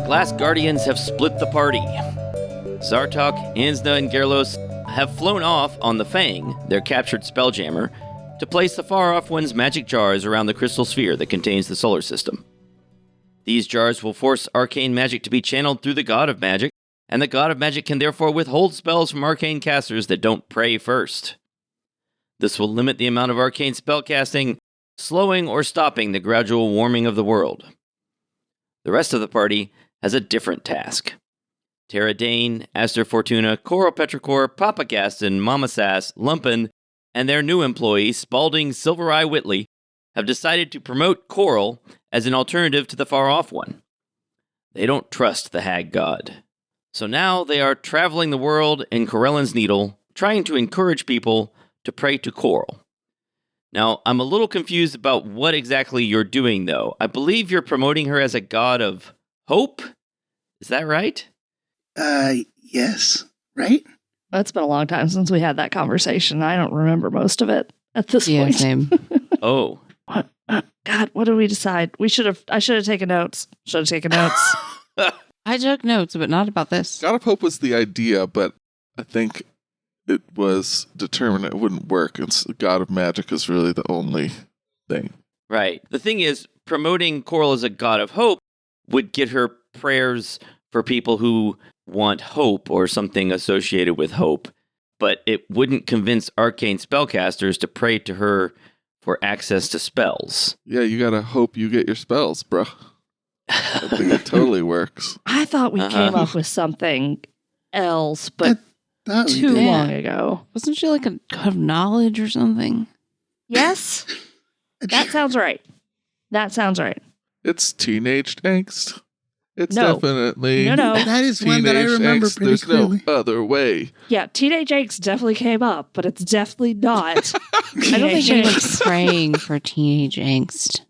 Glass Guardians have split the party. Zartok, Ansna, and Gerlos have flown off on the Fang, their captured Spelljammer, to place the far-off one's magic jars around the crystal sphere that contains the solar system. These jars will force arcane magic to be channeled through the God of Magic, and the God of Magic can therefore withhold spells from arcane casters that don't pray first. This will limit the amount of arcane spellcasting, slowing or stopping the gradual warming of the world. The rest of the party has a different task. Terra Dane, Aster Fortuna, Coral Petrichor, Papa Gasten, Mama Sass, Lumpen, and their new employee, Spalding Silver Eye Whitley, have decided to promote Coral as an alternative to the far-off one. They don't trust the Hag God. So now they are traveling the world in Corellan's Needle, trying to encourage people to pray to Coral. Now, I'm a little confused about what exactly you're doing, though. I believe you're promoting her as a god of hope? Is that right? Yes. Right? It's been a long time since we had that conversation. I don't remember most of it at this point. Yeah, same. Oh. What? God, what did we decide? I should have taken notes. I took notes, but not about this. God of Hope was the idea, but I think it was determined it wouldn't work. It's God of Magic is really the only thing. Right. The thing is, promoting Coral as a god of hope would get her prayers for people who want hope or something associated with hope, but it wouldn't convince arcane spellcasters to pray to her for access to spells. Yeah, you gotta hope you get your spells, bro. I think it totally works. I thought we came up with something else, but too long ago. Wasn't she like a god of knowledge or something? Yes? That sounds right. It's teenage angst. It's No. definitely No. That is one that I teenage remember angst. pretty There's clearly. no other way. Yeah, teenage angst definitely came up, but it's definitely not. I don't think anyone's praying for teenage angst.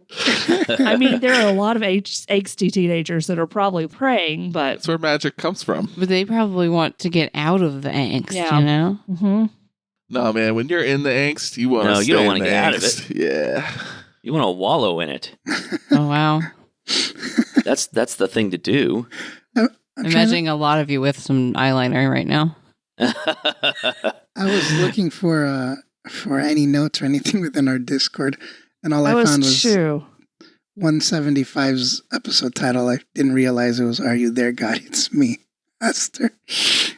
I mean, there are a lot of angsty teenagers that are probably praying, but... That's where magic comes from. But they probably want to get out of the angst, Yeah. you know? Mm-hmm. No, man, when you're in the angst, you want to No, you don't want wanna to get out of it. Yeah. You want to wallow in it. Oh, wow. That's the thing to do. I'm Imagining a lot of you with some eyeliner right now. I was looking for any notes or anything within our Discord, and all I found was true. 175's episode title. I didn't realize it was "Are You There, God? It's Me, Aster."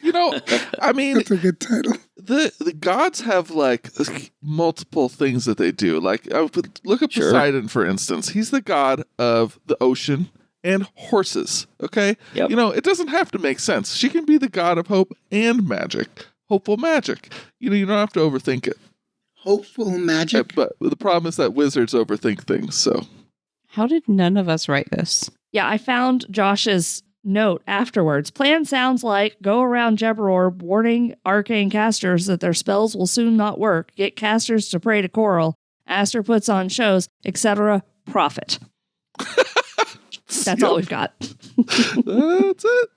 You know, I mean, That's a good title. the gods have like multiple things that they do. Like, I would look up Sure. Poseidon, for instance. He's the god of the ocean and horses. Okay, Yep. You know, it doesn't have to make sense. She can be the god of hope and magic, hopeful magic. You know, you don't have to overthink it. Hopeful magic. But the problem is that wizards overthink things. So How did none of us write this? Yeah, I found Josh's note afterwards. Plan sounds like go around Jebberor warning arcane casters that their spells will soon not work, get casters to pray to Coral, Aster puts on shows, etc. Profit. That's all we've got. that's it.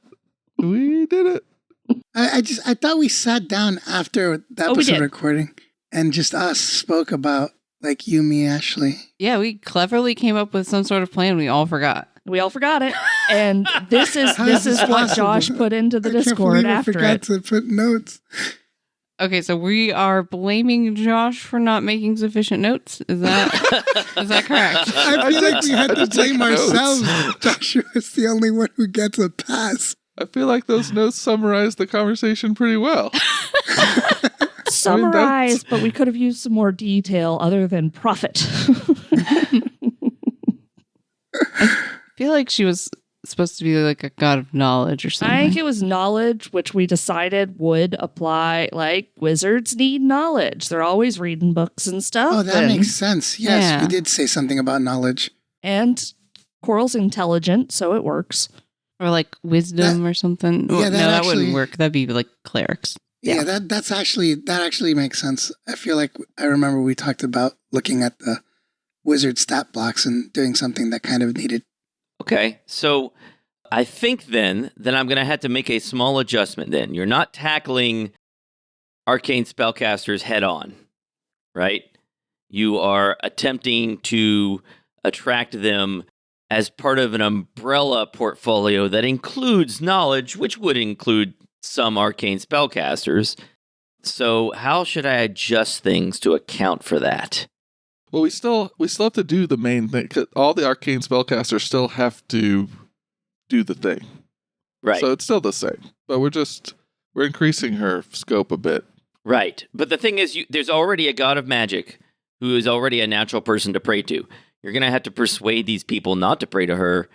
We did it. I thought we sat down after the Oh, we episode did. recording and just us spoke about like you, me, Ashley. Yeah, we cleverly came up with some sort of plan we all forgot. We all forgot it. And this is How this is is this what possible? Josh put into the I can't Discord believe I after forgot it. to put notes. Okay, so we are blaming Josh for not making sufficient notes. Is that correct? I feel like we had to I take blame notes. ourselves. Joshua is the only one who gets a pass. I feel like those notes summarize the conversation pretty well. Summarized, but we could have used some more detail other than profit. I feel like she was supposed to be like a god of knowledge or something. I think it was knowledge, which we decided would apply. Like, wizards need knowledge. They're always reading books and stuff. Oh, that and, makes sense. Yes, Yeah. we did say something about knowledge. And Coral's intelligent, so it works. Or like wisdom or something. yeah, No, that that actually- wouldn't work. That'd be like clerics. Yeah, that actually makes sense. I feel like I remember we talked about looking at the wizard stat blocks and doing something that kind of needed. Okay, so I think then that I'm going to have to make a small adjustment then. You're not tackling arcane spellcasters head on, right? You are attempting to attract them as part of an umbrella portfolio that includes knowledge, which would include some arcane spellcasters. So how should I adjust things to account for that? Well, we still have to do the main thing. 'Cause all the arcane spellcasters still have to do the thing. Right. So it's still the same, but we're increasing her scope a bit. Right. But the thing is, there's already a god of magic who is already a natural person to pray to. You're going to have to persuade these people not to pray to her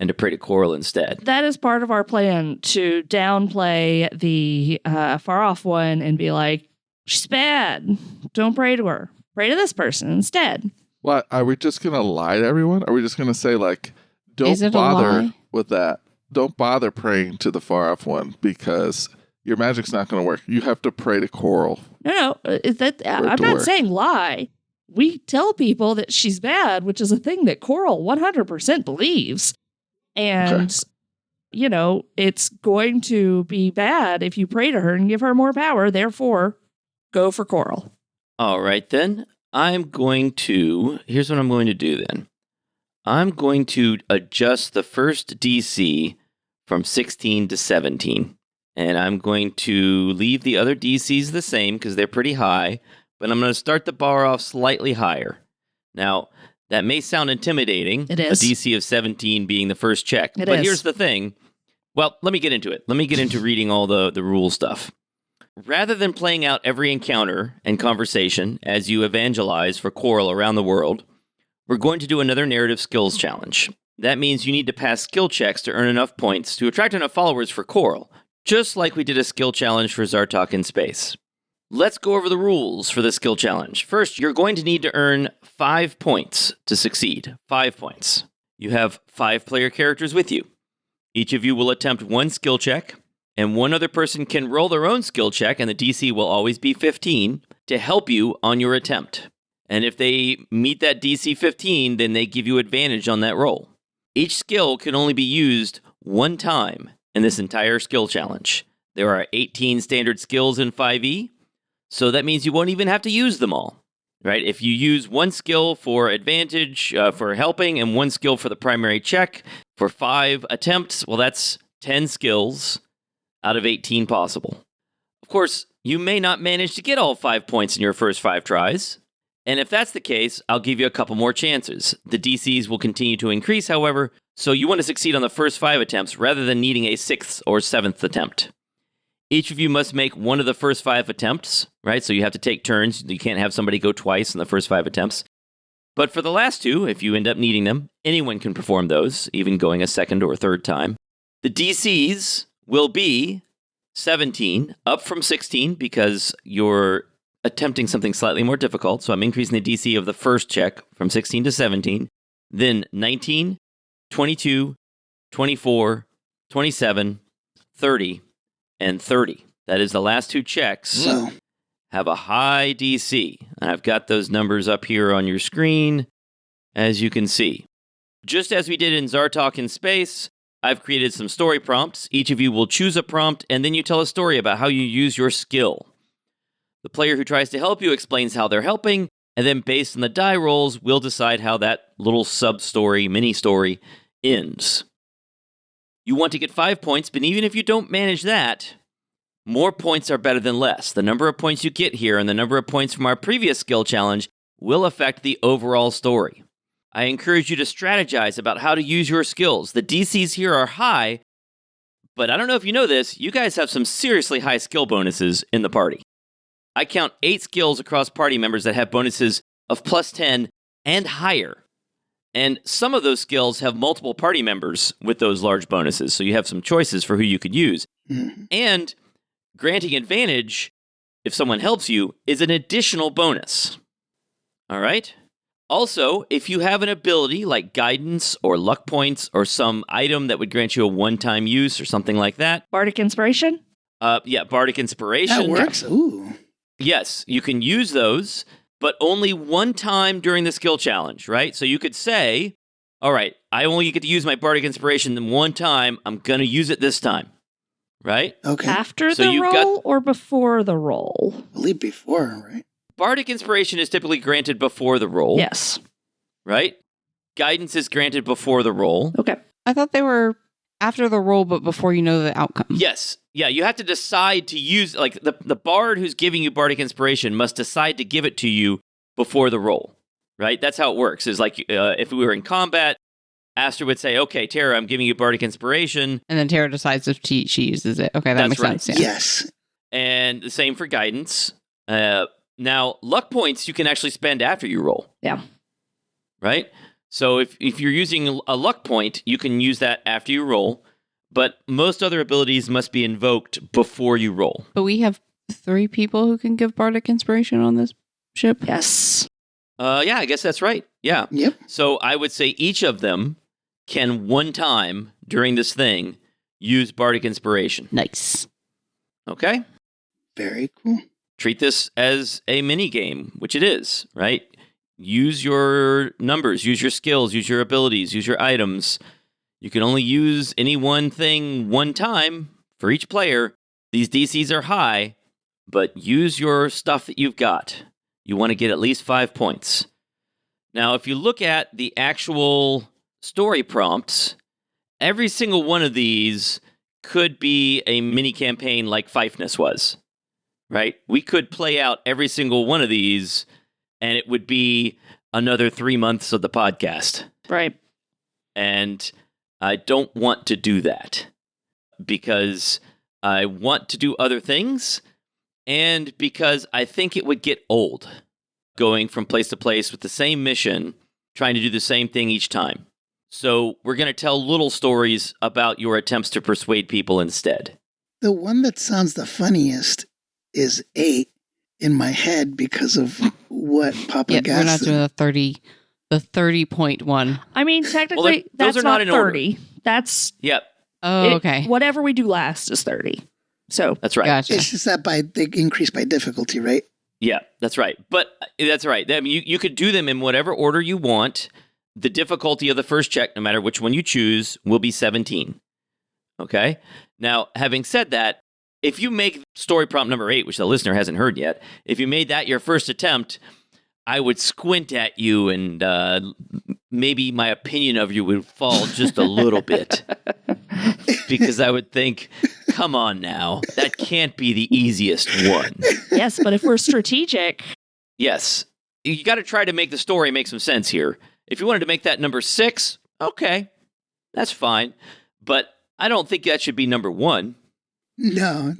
and to pray to Coral instead. That is part of our plan, to downplay the far off one and be like, she's bad. Don't pray to her. Pray to this person instead. What, are we just going to lie to everyone? Are we just going to say, like, Is it don't a bother lie? with that? Don't bother praying to the far off one because your magic's not going to work. You have to pray to Coral. No, is that it I'm to not work. saying lie. We tell people that she's bad, which is a thing that Coral 100% believes. And, it's going to be bad if you pray to her and give her more power. Therefore, go for Coral. All right, then. Here's what I'm going to do then. I'm going to adjust the first DC from 16 to 17. And I'm going to leave the other DCs the same because they're pretty high. But I'm going to start the bar off slightly higher. Now, that may sound intimidating. It is. A DC of 17 being the first check. It But is. here's the thing. Well, let me get into it. Let me get into reading all the rule stuff. Rather than playing out every encounter and conversation as you evangelize for Coral around the world, we're going to do another narrative skills challenge. That means you need to pass skill checks to earn enough points to attract enough followers for Coral, just like we did a skill challenge for Zartok in space. Let's go over the rules for the skill challenge. First, you're going to need to earn 5 points to succeed. 5 points. You have 5 player characters with you. Each of you will attempt one skill check, and one other person can roll their own skill check, and the DC will always be 15, to help you on your attempt. And if they meet that DC 15, then they give you advantage on that roll. Each skill can only be used one time in this entire skill challenge. There are 18 standard skills in 5e, so that means you won't even have to use them all, right? If you use one skill for advantage, for helping, and one skill for the primary check for 5 attempts, well, that's 10 skills out of 18 possible. Of course, you may not manage to get all 5 points in your first 5 tries. And if that's the case, I'll give you a couple more chances. The DCs will continue to increase, however, so you want to succeed on the first 5 attempts rather than needing a 6th or 7th attempt. Each of you must make one of the first 5 attempts, right? So you have to take turns. You can't have somebody go twice in the first 5 attempts. But for the last 2, if you end up needing them, anyone can perform those, even going a second or third time. The DCs will be 17, up from 16 because you're attempting something slightly more difficult. So I'm increasing the DC of the first check from 16 to 17. Then 19, 22, 24, 27, 30, and 30. That is the last 2 checks. So, Have a high DC. And I've got those numbers up here on your screen, as you can see. Just as we did in Zartok in space, I've created some story prompts. Each of you will choose a prompt, and then you tell a story about how you use your skill. The player who tries to help you explains how they're helping, and then based on the die rolls, we'll decide how that little sub-story, mini-story, ends. You want to get 5 points, but even if you don't manage that, more points are better than less. The number of points you get here and the number of points from our previous skill challenge will affect the overall story. I encourage you to strategize about how to use your skills. The DCs here are high, but I don't know if you know this, you guys have some seriously high skill bonuses in the party. I count 8 skills across party members that have bonuses of plus 10 and higher. And some of those skills have multiple party members with those large bonuses, so you have some choices for who you could use. And granting advantage, if someone helps you, is an additional bonus. All right? Also, if you have an ability like guidance or luck points or some item that would grant you a one-time use or something like that. Bardic Inspiration? Yeah, Bardic Inspiration. that works. Ooh. Yes, you can use those, but only one time during the skill challenge, right? So you could say, all right, I only get to use my Bardic Inspiration one time. I'm going to use it this time, right? Okay. After So the you've roll or before the roll? I believe before, right? Bardic Inspiration is typically granted before the roll, Yes. right? guidance is granted before the roll. Okay. I thought they were after the roll, but before you know the outcome. Yes. Yeah, you have to decide to use, like, the bard who's giving you bardic inspiration must decide to give it to you before the roll, right? That's how it works. Is like, if we were in combat, Aster would say, okay, Tara, I'm giving you bardic inspiration. And then Tara decides if she uses it. Okay, that That's makes right. sense. Yeah. Yes. And the same for guidance. Now, luck points you can actually spend after you roll. Yeah. Right? So if you're using a luck point, you can use that after you roll. But most other abilities must be invoked before you roll. But we have 3 people who can give bardic inspiration on this ship. Yes. Yeah, I guess that's right. Yeah. Yep. So I would say each of them can one time during this thing use bardic inspiration. Nice. Okay? Very cool. Treat this as a mini game, which it is, right? Use your numbers, use your skills, use your abilities, use your items. You can only use any one thing one time for each player. These DCs are high, but use your stuff that you've got. You want to get at least 5 points. Now, if you look at the actual story prompts, every single one of these could be a mini campaign like Fifeness was, right? We could play out every single one of these, and it would be another 3 months of the podcast. Right. And I don't want to do that because I want to do other things and because I think it would get old going from place to place with the same mission, trying to do the same thing each time. So we're going to tell little stories about your attempts to persuade people instead. The one that sounds the funniest is 8 in my head because of what Papa Yeah, Gasten. we're not doing the 30.1. I mean, technically, those that's are not not in order. 30. That's Yep, Oh, okay. Whatever we do last is 30. So that's right. Gotcha. It's just that they increase by difficulty, right? Yeah, that's right. But that's right. I mean, you could do them in whatever order you want. The difficulty of the first check, no matter which one you choose, will be 17. Okay? Now, having said that, if you make story prompt number 8, which the listener hasn't heard yet, if you made that your first attempt, I would squint at you and maybe my opinion of you would fall just a little bit. Because I would think, come on now, that can't be the easiest one. yes, but if we're strategic, Yes. You got to try to make the story make some sense here. If you wanted to make that number 6, okay, that's fine. But I don't think that should be number 1. No.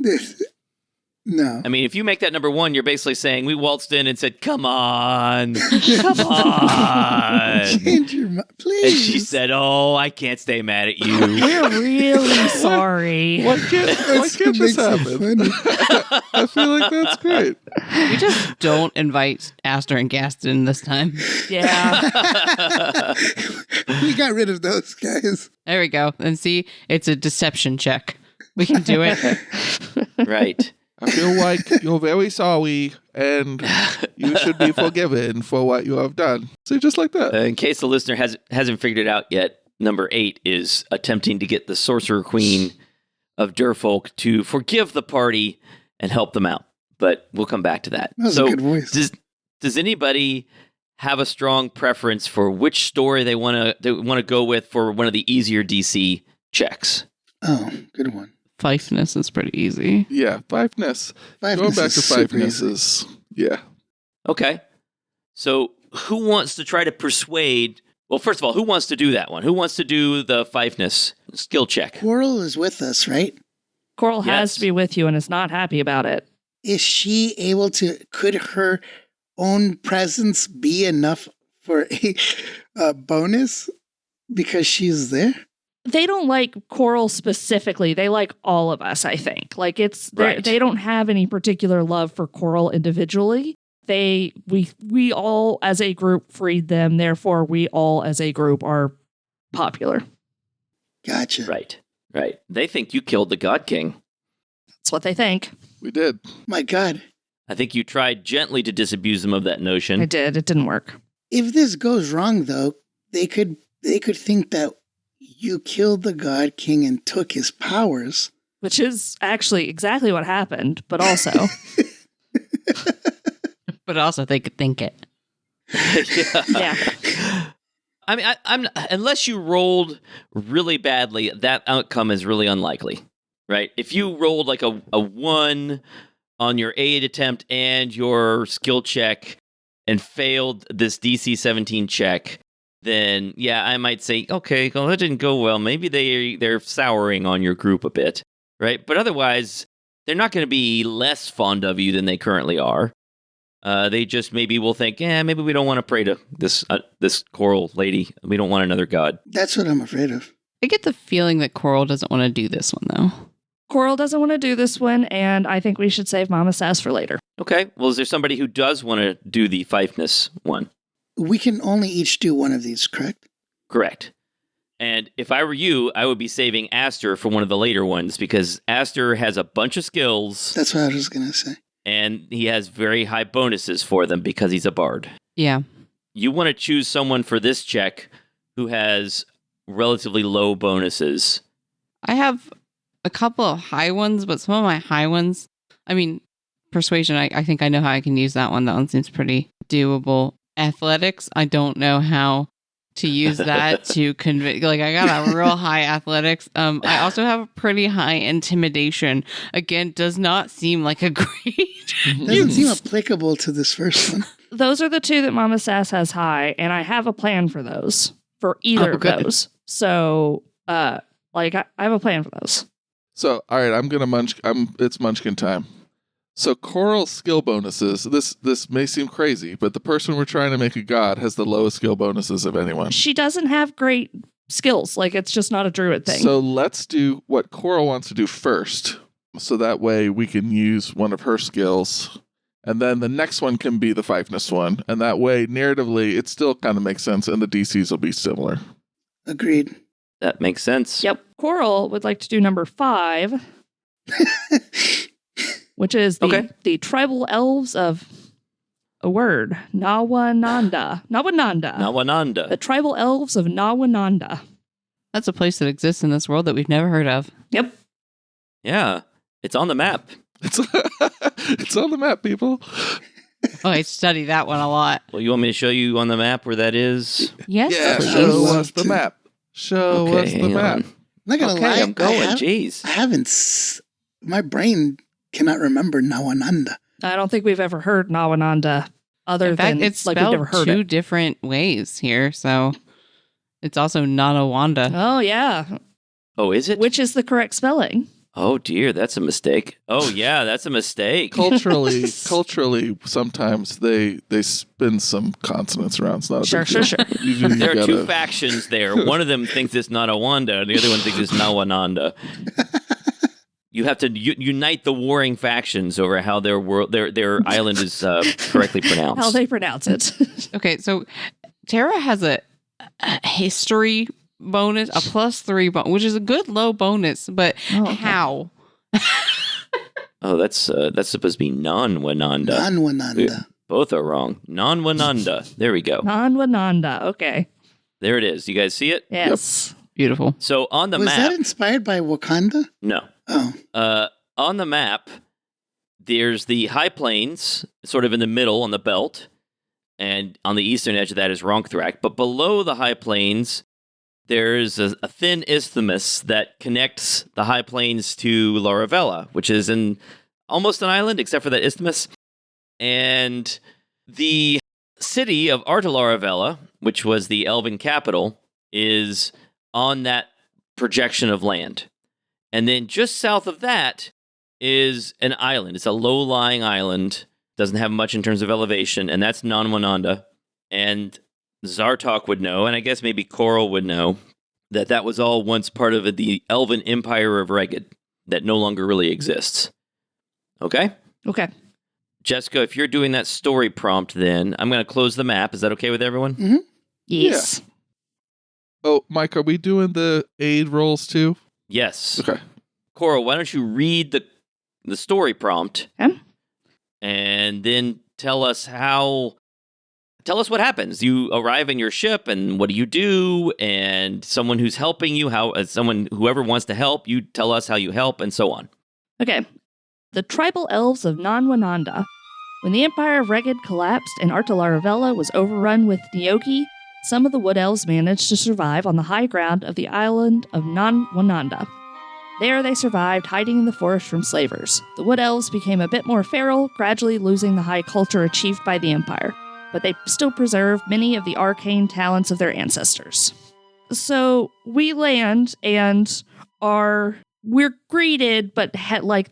No. I mean, if you make that number 1, you're basically saying we waltzed in and said, come on, come on. Change your mind, please. And she said, oh, I can't stay mad at you. we're really sorry. Why can't this makes it happen? funny. I feel like that's great. We just don't invite Aster and Gasten this time. Yeah. We got rid of those guys. There we go. And see, it's a deception check. We can do it. Right. I feel like you're very sorry and you should be forgiven for what you have done. See, just like that. In case the listener hasn't figured it out yet, number 8 is attempting to get the Sorcerer Queen of Durfolk to forgive the party and help them out. But we'll come back to that. That was a good voice. Does anybody have a strong preference for which story they want to go with for one of the easier DC checks? Oh, good one. Fifeness is pretty easy. Yeah, Fifeness. Going Fiveness back is to super Fifeness easy. is, yeah. Okay. So who wants to try to persuade... Well, first of all, who wants to do that one? Who wants to do the Fifeness skill check? Coral is with us, right? Coral Yes. has to be with you and is not happy about it. Is she able to, could her own presence be enough for a bonus because she's there? They don't like Coral specifically. They like all of us, I think. Like Right. they don't have any particular love for Coral individually. We all as a group freed them, therefore we all as a group are popular. Gotcha. Right. They think you killed the God King. That's what they think. We did. My God. I think you tried gently to disabuse them of that notion. I did. It didn't work. If this goes wrong, though, they could think that you killed the God King and took his powers. Which is actually exactly what happened, but also But also, they could think it. Yeah. yeah. I mean, I'm unless you rolled really badly, that outcome is really unlikely, right? If you rolled like a 1 on your aid attempt and your skill check and failed this DC 17 check, then yeah, I might say, okay, well, that didn't go well. Maybe they're souring on your group a bit, right? But otherwise, they're not going to be less fond of you than they currently are. They just maybe will think, maybe we don't want to pray to this Coral lady. We don't want another god. That's what I'm afraid of. I get the feeling that Coral doesn't want to do this one, though. Coral doesn't want to do this one, and I think we should save Mama Sass for later. Okay, well, is there somebody who does want to do the Fifeness one? We can only each do one of these, correct? Correct. And if I were you, I would be saving Aster for one of the later ones, because Aster has a bunch of skills. That's what I was going to say. And he has very high bonuses for them because he's a bard. Yeah. You want to choose someone for this check who has relatively low bonuses. I have a couple of high ones, but some of my high ones, I mean, persuasion, I think I know how I can use that one. That one seems pretty doable. Athletics, I don't know how to use that to convince. Like, I got a real high athletics. I also have a pretty high intimidation. Again, does not seem like a great Doesn't seem applicable to this first one. Those are the two that Mama Sass has high, and I have a plan for those, for either of those. So, I have a plan for those. So, all right, I'm gonna munch. It's Munchkin time. So, Coral's skill bonuses. This may seem crazy, but the person we're trying to make a god has the lowest skill bonuses of anyone. She doesn't have great skills. Like, it's just not a druid thing. So let's do what Coral wants to do first, so that way we can use one of her skills, and then the next one can be the Fifeness one, and that way narratively it still kind of makes sense, and the DCs will be similar. Agreed. That makes sense. Yep. Coral would like to do number 5, which is the tribal elves of a word, Nawananda. Nawananda. The tribal elves of Nawananda. That's a place that exists in this world that we've never heard of. Yep. Yeah, it's on the map. It's on the map, people. Oh, I study that one a lot. Well, you want me to show you on the map where that is? Yes. Yeah, please. show us the map. Show us the hang map. on. I'm not going to Okay, lie. I'm going. I Jeez. haven't. My brain cannot remember Nawananda. I don't think we've ever heard Nawananda other In fact, than it's like we've spelled never heard two it. different ways here, so it's also Nanawanda. Oh, yeah. Oh, is it? Which is the correct spelling? Oh, dear, that's a mistake. Oh, yeah, that's a mistake. Culturally, sometimes they spin some consonants around. It's not a big deal. Sure. There are two factions there. One of them thinks it's Natawanda, and the other one thinks it's Nawananda. You have to unite the warring factions over how their island is correctly pronounced. How they pronounce it. Okay, so Tara has a history bonus, a +3 bonus, which is a good low bonus, but how? Oh, that's supposed to be Nanwananda. Nanwananda. Both are wrong. Nanwananda. There we go. Nawananda. Okay. There it is. You guys see it? Yes. Beautiful. So on the Was map. that inspired by Wakanda? No. Oh. On the map, there's the high plains, sort of in the middle on the belt, and on the eastern edge of that is Ronkthrak. But below the high plains, there's a thin isthmus that connects the high plains to Laravella, which is almost an island, except for that isthmus. And the city of Artalaravella, which was the Elven capital, is on that projection of land. And then just south of that is an island. It's a low-lying island. Doesn't have much in terms of elevation, and that's Nanwananda. And Zartok would know, and I guess maybe Coral would know, that was all once part of the Elven Empire of Reged that no longer really exists. Okay? Okay. Jessica, if you're doing that story prompt, then I'm going to close the map. Is that okay with everyone? Mm-hmm. Yes. Oh, Mike, are we doing the aid rolls too? Yes. Okay. Coral, why don't you read the story prompt and then tell us what happens. You arrive in your ship, and what do you do? And someone who's helping you, whoever wants to help, you tell us how you help, and so on. Okay. The tribal elves of Nanwananda. When the Empire of Reged collapsed and Artalaravella was overrun with Nyoki, some of the Wood Elves managed to survive on the high ground of the island of Nanwananda. There they survived, hiding in the forest from slavers. The Wood Elves became a bit more feral, gradually losing the high culture achieved by the Empire, but they still preserve many of the arcane talents of their ancestors. So we land and we're greeted, but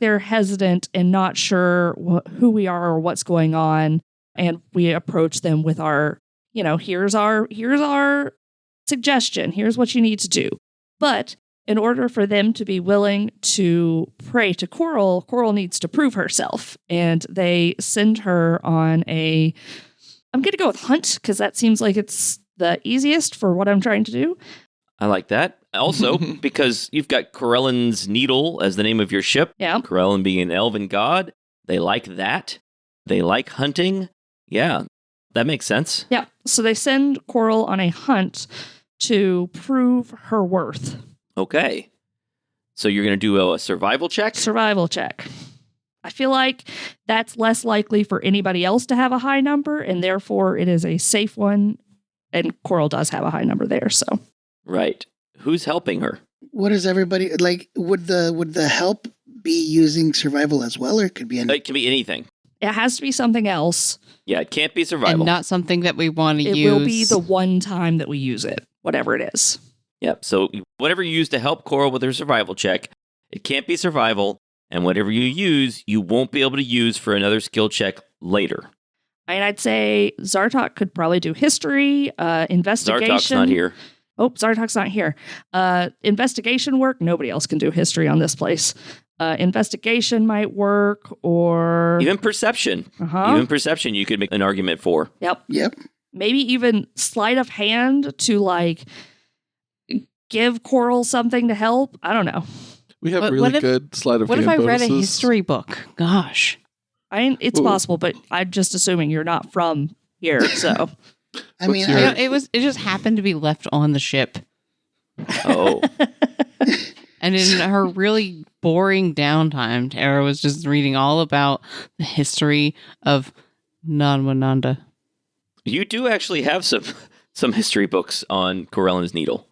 they're hesitant and not sure who we are or what's going on. And we approach them with our, here's our suggestion. Here's what you need to do. But in order for them to be willing to pray to Coral, Coral needs to prove herself. And they send her on I'm going to go with hunt, because that seems like it's the easiest for what I'm trying to do. I like that. Also, because you've got Corellan's Needle as the name of your ship. Yeah. Corellan being an elven god. They like that. They like hunting. Yeah, that makes sense. Yeah. So they send Coral on a hunt to prove her worth. Okay. So you're going to do a survival check? Survival check. I feel like that's less likely for anybody else to have a high number, and therefore it is a safe one. And Coral does have a high number there, so. Right. Who's helping her? What is everybody like? Would the help be using survival as well, or it could be It can be anything. It has to be something else. Yeah, it can't be survival. And not something that we want to use. It will be the one time that we use it, whatever it is. Yep. So whatever you use to help Coral with her survival check, it can't be survival. And whatever you use, you won't be able to use for another skill check later. And I'd say Zartok could probably do history, investigation. Zartok's not here. Oh, Zartok's not here. Investigation work. Nobody else can do history on this place. Investigation might work, or Even perception. Even perception you could make an argument for. Yep. Yep. Maybe even sleight of hand to give Coral something to help. I don't know. We have What really if- good sleight of What hand if I read a bonuses. history book? Gosh. It's Ooh. possible, but I'm just assuming you're not from here, so. I mean, What's your- It just happened to be left on the ship. Oh. And in her really boring downtime, Tara was just reading all about the history of Nanwananda. You do actually have some history books on Corellan's Needle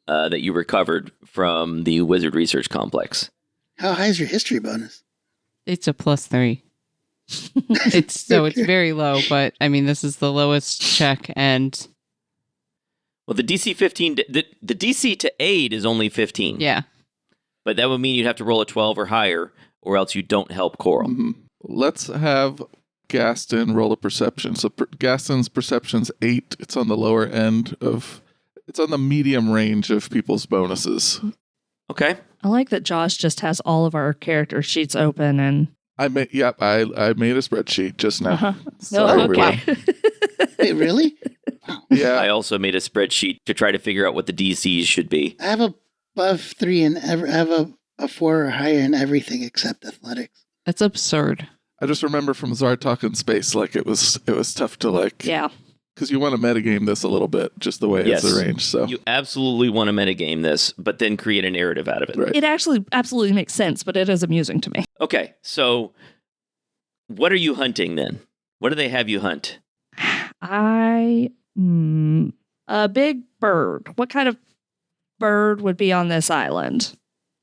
that you recovered from the Wizard Research Complex. how high is your history bonus? It's a +3. It's very low, but I mean, this is the lowest check, and Well, the DC 15, the DC to aid is only 15. yeah. But that would mean you'd have to roll a 12 or higher, or else you don't help Coral. Mhm. Let's have Gasten roll a perception. So Gasten's perception's 8. It's on the lower end it's on the medium range of people's bonuses. Okay. I like that Josh just has all of our character sheets open and. I made a spreadsheet just now. No, Sorry, okay. Wait, really? Yeah. I also made a spreadsheet to try to figure out what the DCs should be. I have above 3 and I have a 4 or higher in everything except athletics. That's absurd. I just remember from Zartok in space, it was tough to Yeah. because you want to metagame this a little bit, just the way Yes. it's arranged. So You absolutely want to metagame this, but then create a narrative out of it. Right. It actually absolutely makes sense, but it is amusing to me. Okay, so what are you hunting then? What do they have you hunt? A big bird. What kind of bird would be on this island?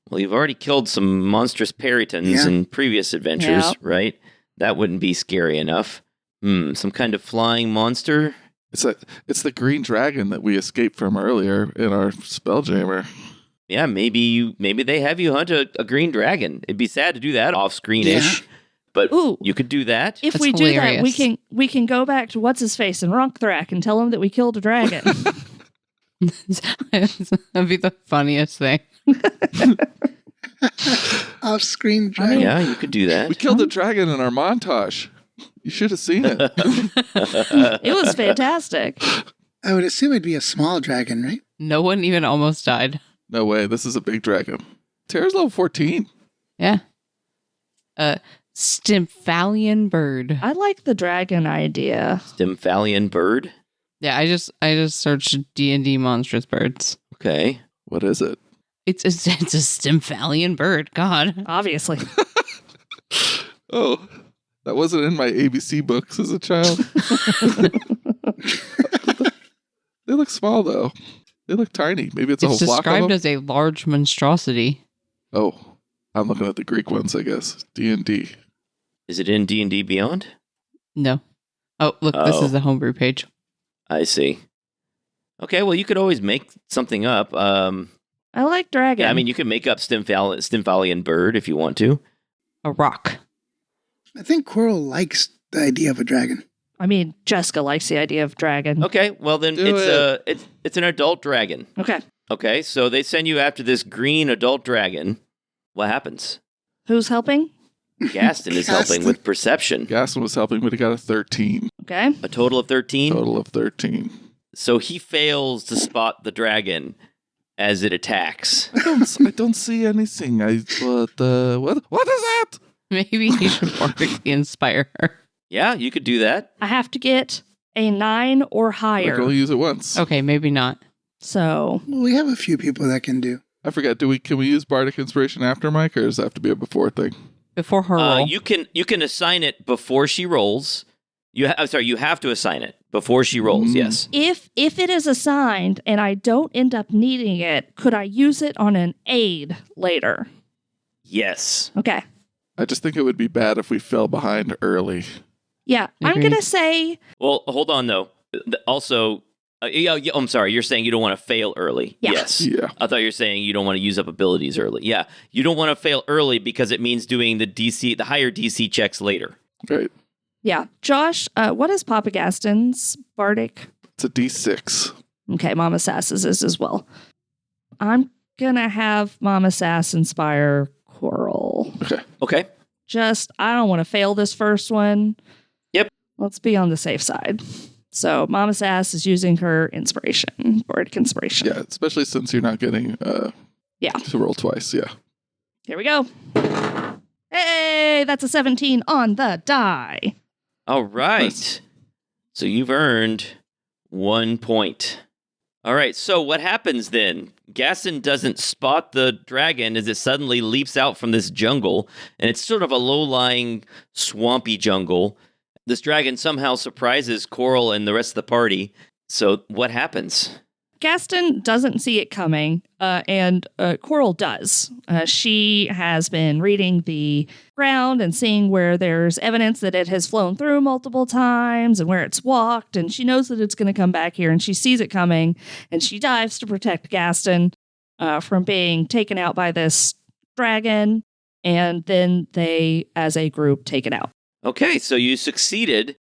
Well, you've already killed some monstrous peritons Yeah. in previous adventures, Yeah. right? That wouldn't be scary enough. Some kind of flying monster? it's the green dragon that we escaped from earlier in our Spelljammer. Yeah, maybe they have you hunt a green dragon. It'd be sad to do that off screen-ish, but Ooh. you could do that. If That's we do that, hilarious. we can go back to what's his face and Ronkthrak and tell him that we killed a dragon. That'd be the funniest thing. Off-screen dragon. Yeah, you could do that. We killed a dragon in our montage. You should have seen it. It was fantastic. I would assume it'd be a small dragon, right? No one even almost died. No way. This is a big dragon. Tara's level 14. Yeah. Stymphalian bird. I like the dragon idea. Stymphalian bird? Yeah, I just searched D&D monstrous birds. Okay. What is it? It's a Stymphalian bird. God. Obviously. Oh, that wasn't in my ABC books as a child. They look small, though. They look tiny. Maybe it's a whole It's flock of them. described as a large monstrosity. Oh, I'm looking at the Greek ones, I guess. D&D. Is it in D&D Beyond? No. Oh, look, this Oh. is the homebrew page. I see. Okay, well, you could always make something up. I like dragon. Yeah, I mean, you can make up Stymphalian bird if you want to. A rock. I think Coral likes the idea of a dragon. I mean, Jessica likes the idea of dragon. Okay, well then Do it's an adult dragon. Okay. Okay, so they send you after this green adult dragon. What happens? Who's helping? Gasten is helping Gasten. with perception. Gasten was helping, but he got a 13. Okay. A total of 13. Total of 13. So he fails to spot the dragon as it attacks. I don't see anything. What is that? Maybe you should bardically inspire her. Yeah, you could do that. I have to get a 9 or I higher. can only use it once. Okay, maybe not. So, Well, we have a few people that can do. I forget. Can we use Bardic Inspiration after Mike, or does that have to be a before thing? Before her roll. You can assign it before she rolls. You have to assign it before she rolls. Mm. Yes. if it is assigned and I don't end up needing it, could I use it on an aid later? Yes. Okay. I just think it would be bad if we fell behind early. Yeah, I'm Agreed. going to say, Well, hold on though. Also, I'm sorry. You're saying you don't want to fail early. Yeah. Yes. Yeah. I thought you were saying you don't want to use up abilities early. Yeah. You don't want to fail early because it means doing the higher DC checks later. Right. yeah. Josh, what is Papa Gaston's bardic? It's a D6. Okay, Mama Sass's is as well. I'm going to have Mama Sass inspire Coral. Okay. I don't want to fail this first one. Yep. Let's be on the safe side. So Mama Sass is using her inspiration, bardic inspiration. Yeah, especially since you're not getting Yeah. to roll twice. Yeah. Here we go. Hey, that's a 17 on the die. All right. Nice. So you've earned 1 point. All right. So what happens then? Gasten doesn't spot the dragon as it suddenly leaps out from this jungle, and it's sort of a low-lying, swampy jungle. This dragon somehow surprises Coral and the rest of the party. So what happens? Gaston doesn't see it coming, and Coral does. She has been reading the ground and seeing where there's evidence that it has flown through multiple times and where it's walked, and she knows that it's going to come back here, and she sees it coming, and she dives to protect Gaston from being taken out by this dragon, and then they, as a group, take it out. Okay, so you succeeded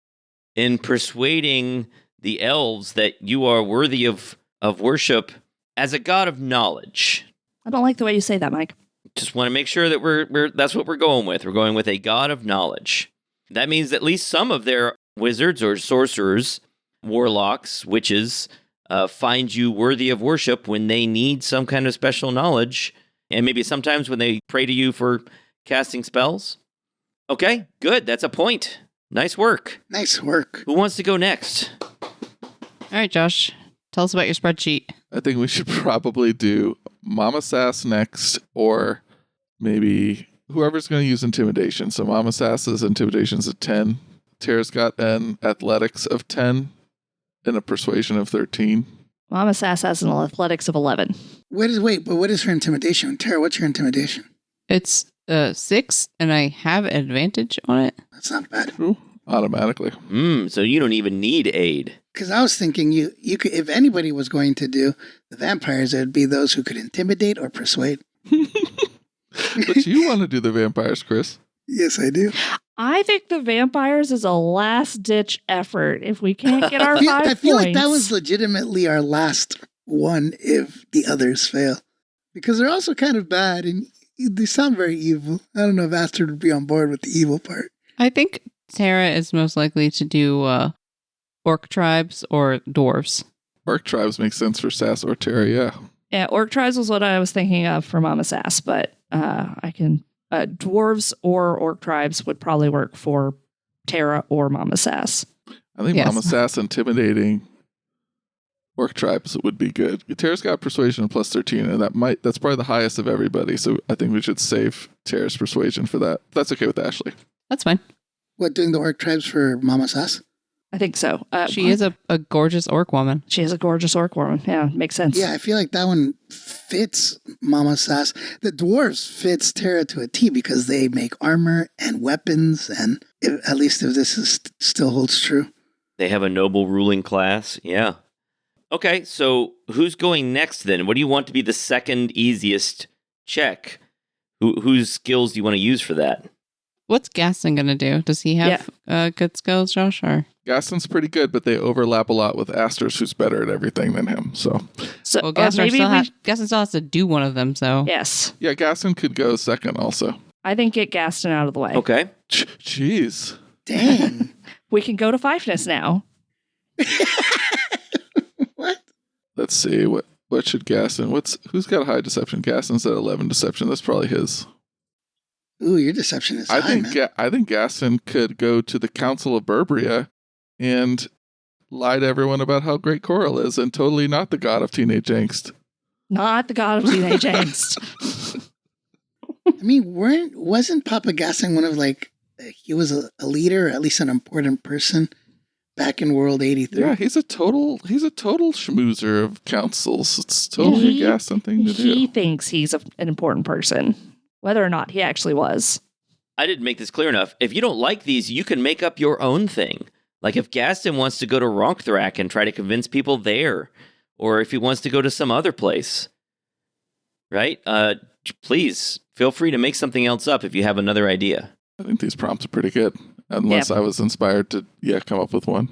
in persuading the elves that you are worthy of worship as a god of knowledge. I don't like the way you say that, Mike. Just want to make sure that we're that's what we're going with. We're going with a god of knowledge. That means at least some of their wizards or sorcerers, warlocks, witches, find you worthy of worship when they need some kind of special knowledge, and maybe sometimes when they pray to you for casting spells. Okay, good. That's a point. Nice work. Nice work. Who wants to go next? All right, Josh. Tell us about your spreadsheet. I think we should probably do Mama Sass next, or maybe whoever's going to use intimidation. So Mama Sass's intimidation's a 10. Tara's got an athletics of 10 and a persuasion of 13. Mama Sass has an athletics of 11. What is her intimidation? Tara, what's your intimidation? It's 6, and I have advantage on it. That's not bad. Ooh, automatically. So you don't even need aid. Because I was thinking you could, if anybody was going to do the vampires, it would be those who could intimidate or persuade. But you want to do the vampires, Chris. Yes, I do. I think the vampires is a last-ditch effort. If we can't get our 5 I feel like that points. was legitimately our last one if the others fail. Because they're also kind of bad and they sound very evil. I don't know if Aster would be on board with the evil part. I think Tara is most likely to do orc tribes or dwarves. Orc tribes make sense for Sass or Tara, yeah. Yeah, orc tribes was what I was thinking of for Mama Sass, but I can... dwarves or orc tribes would probably work for Tara or Mama Sass. I think Yes. Mama Sass intimidating orc tribes would be good. Tara's got persuasion plus 13, and that's probably the highest of everybody. So I think we should save Tara's persuasion for that. That's okay with Ashley. That's fine. What, doing the orc tribes for Mama Sass? I think so. She is a gorgeous orc woman. She is a gorgeous orc woman. Yeah, makes sense. Yeah, I feel like that one fits Mama Sass. The dwarves fits Terra to a T because they make armor and weapons, and at least if this is still holds true. They have a noble ruling class. Yeah. Okay, so who's going next then? What do you want to be the second easiest check? Whose skills do you want to use for that? What's Gasten going to do? Does he have good skills, Josh? Or Gasten's pretty good, but they overlap a lot with Aster's, who's better at everything than him. So well, Gasten still has to do one of them. So Yes. yeah, Gasten could go second also. I think get Gasten out of the way. Okay. Jeez. Dang. We can go to Fiveness now. What? Let's see what should Gasten? Who's got high deception? Gasten's at 11 deception. That's probably his. Ooh, your deception is high, man. I think Gasten could go to the Council of Burbria and lie to everyone about how great Coral is, and totally not the god of teenage angst. Not the god of teenage angst. I mean, wasn't Papa Gasten one of he was a leader, or at least an important person back in World 83? Yeah, he's a total schmoozer of councils. It's totally a Gasten thing to do. He thinks he's an important person, whether or not he actually was. I didn't make this clear enough. If you don't like these, you can make up your own thing. Like if Gasten wants to go to Ronkthrak and try to convince people there, or if he wants to go to some other place, right? Please feel free to make something else up if you have another idea. I think these prompts are pretty good, unless I was inspired to come up with one.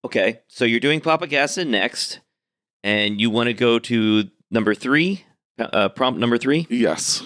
Okay, so you're doing Papa Gasten next, and you want to go to number 3, prompt number 3? Yes.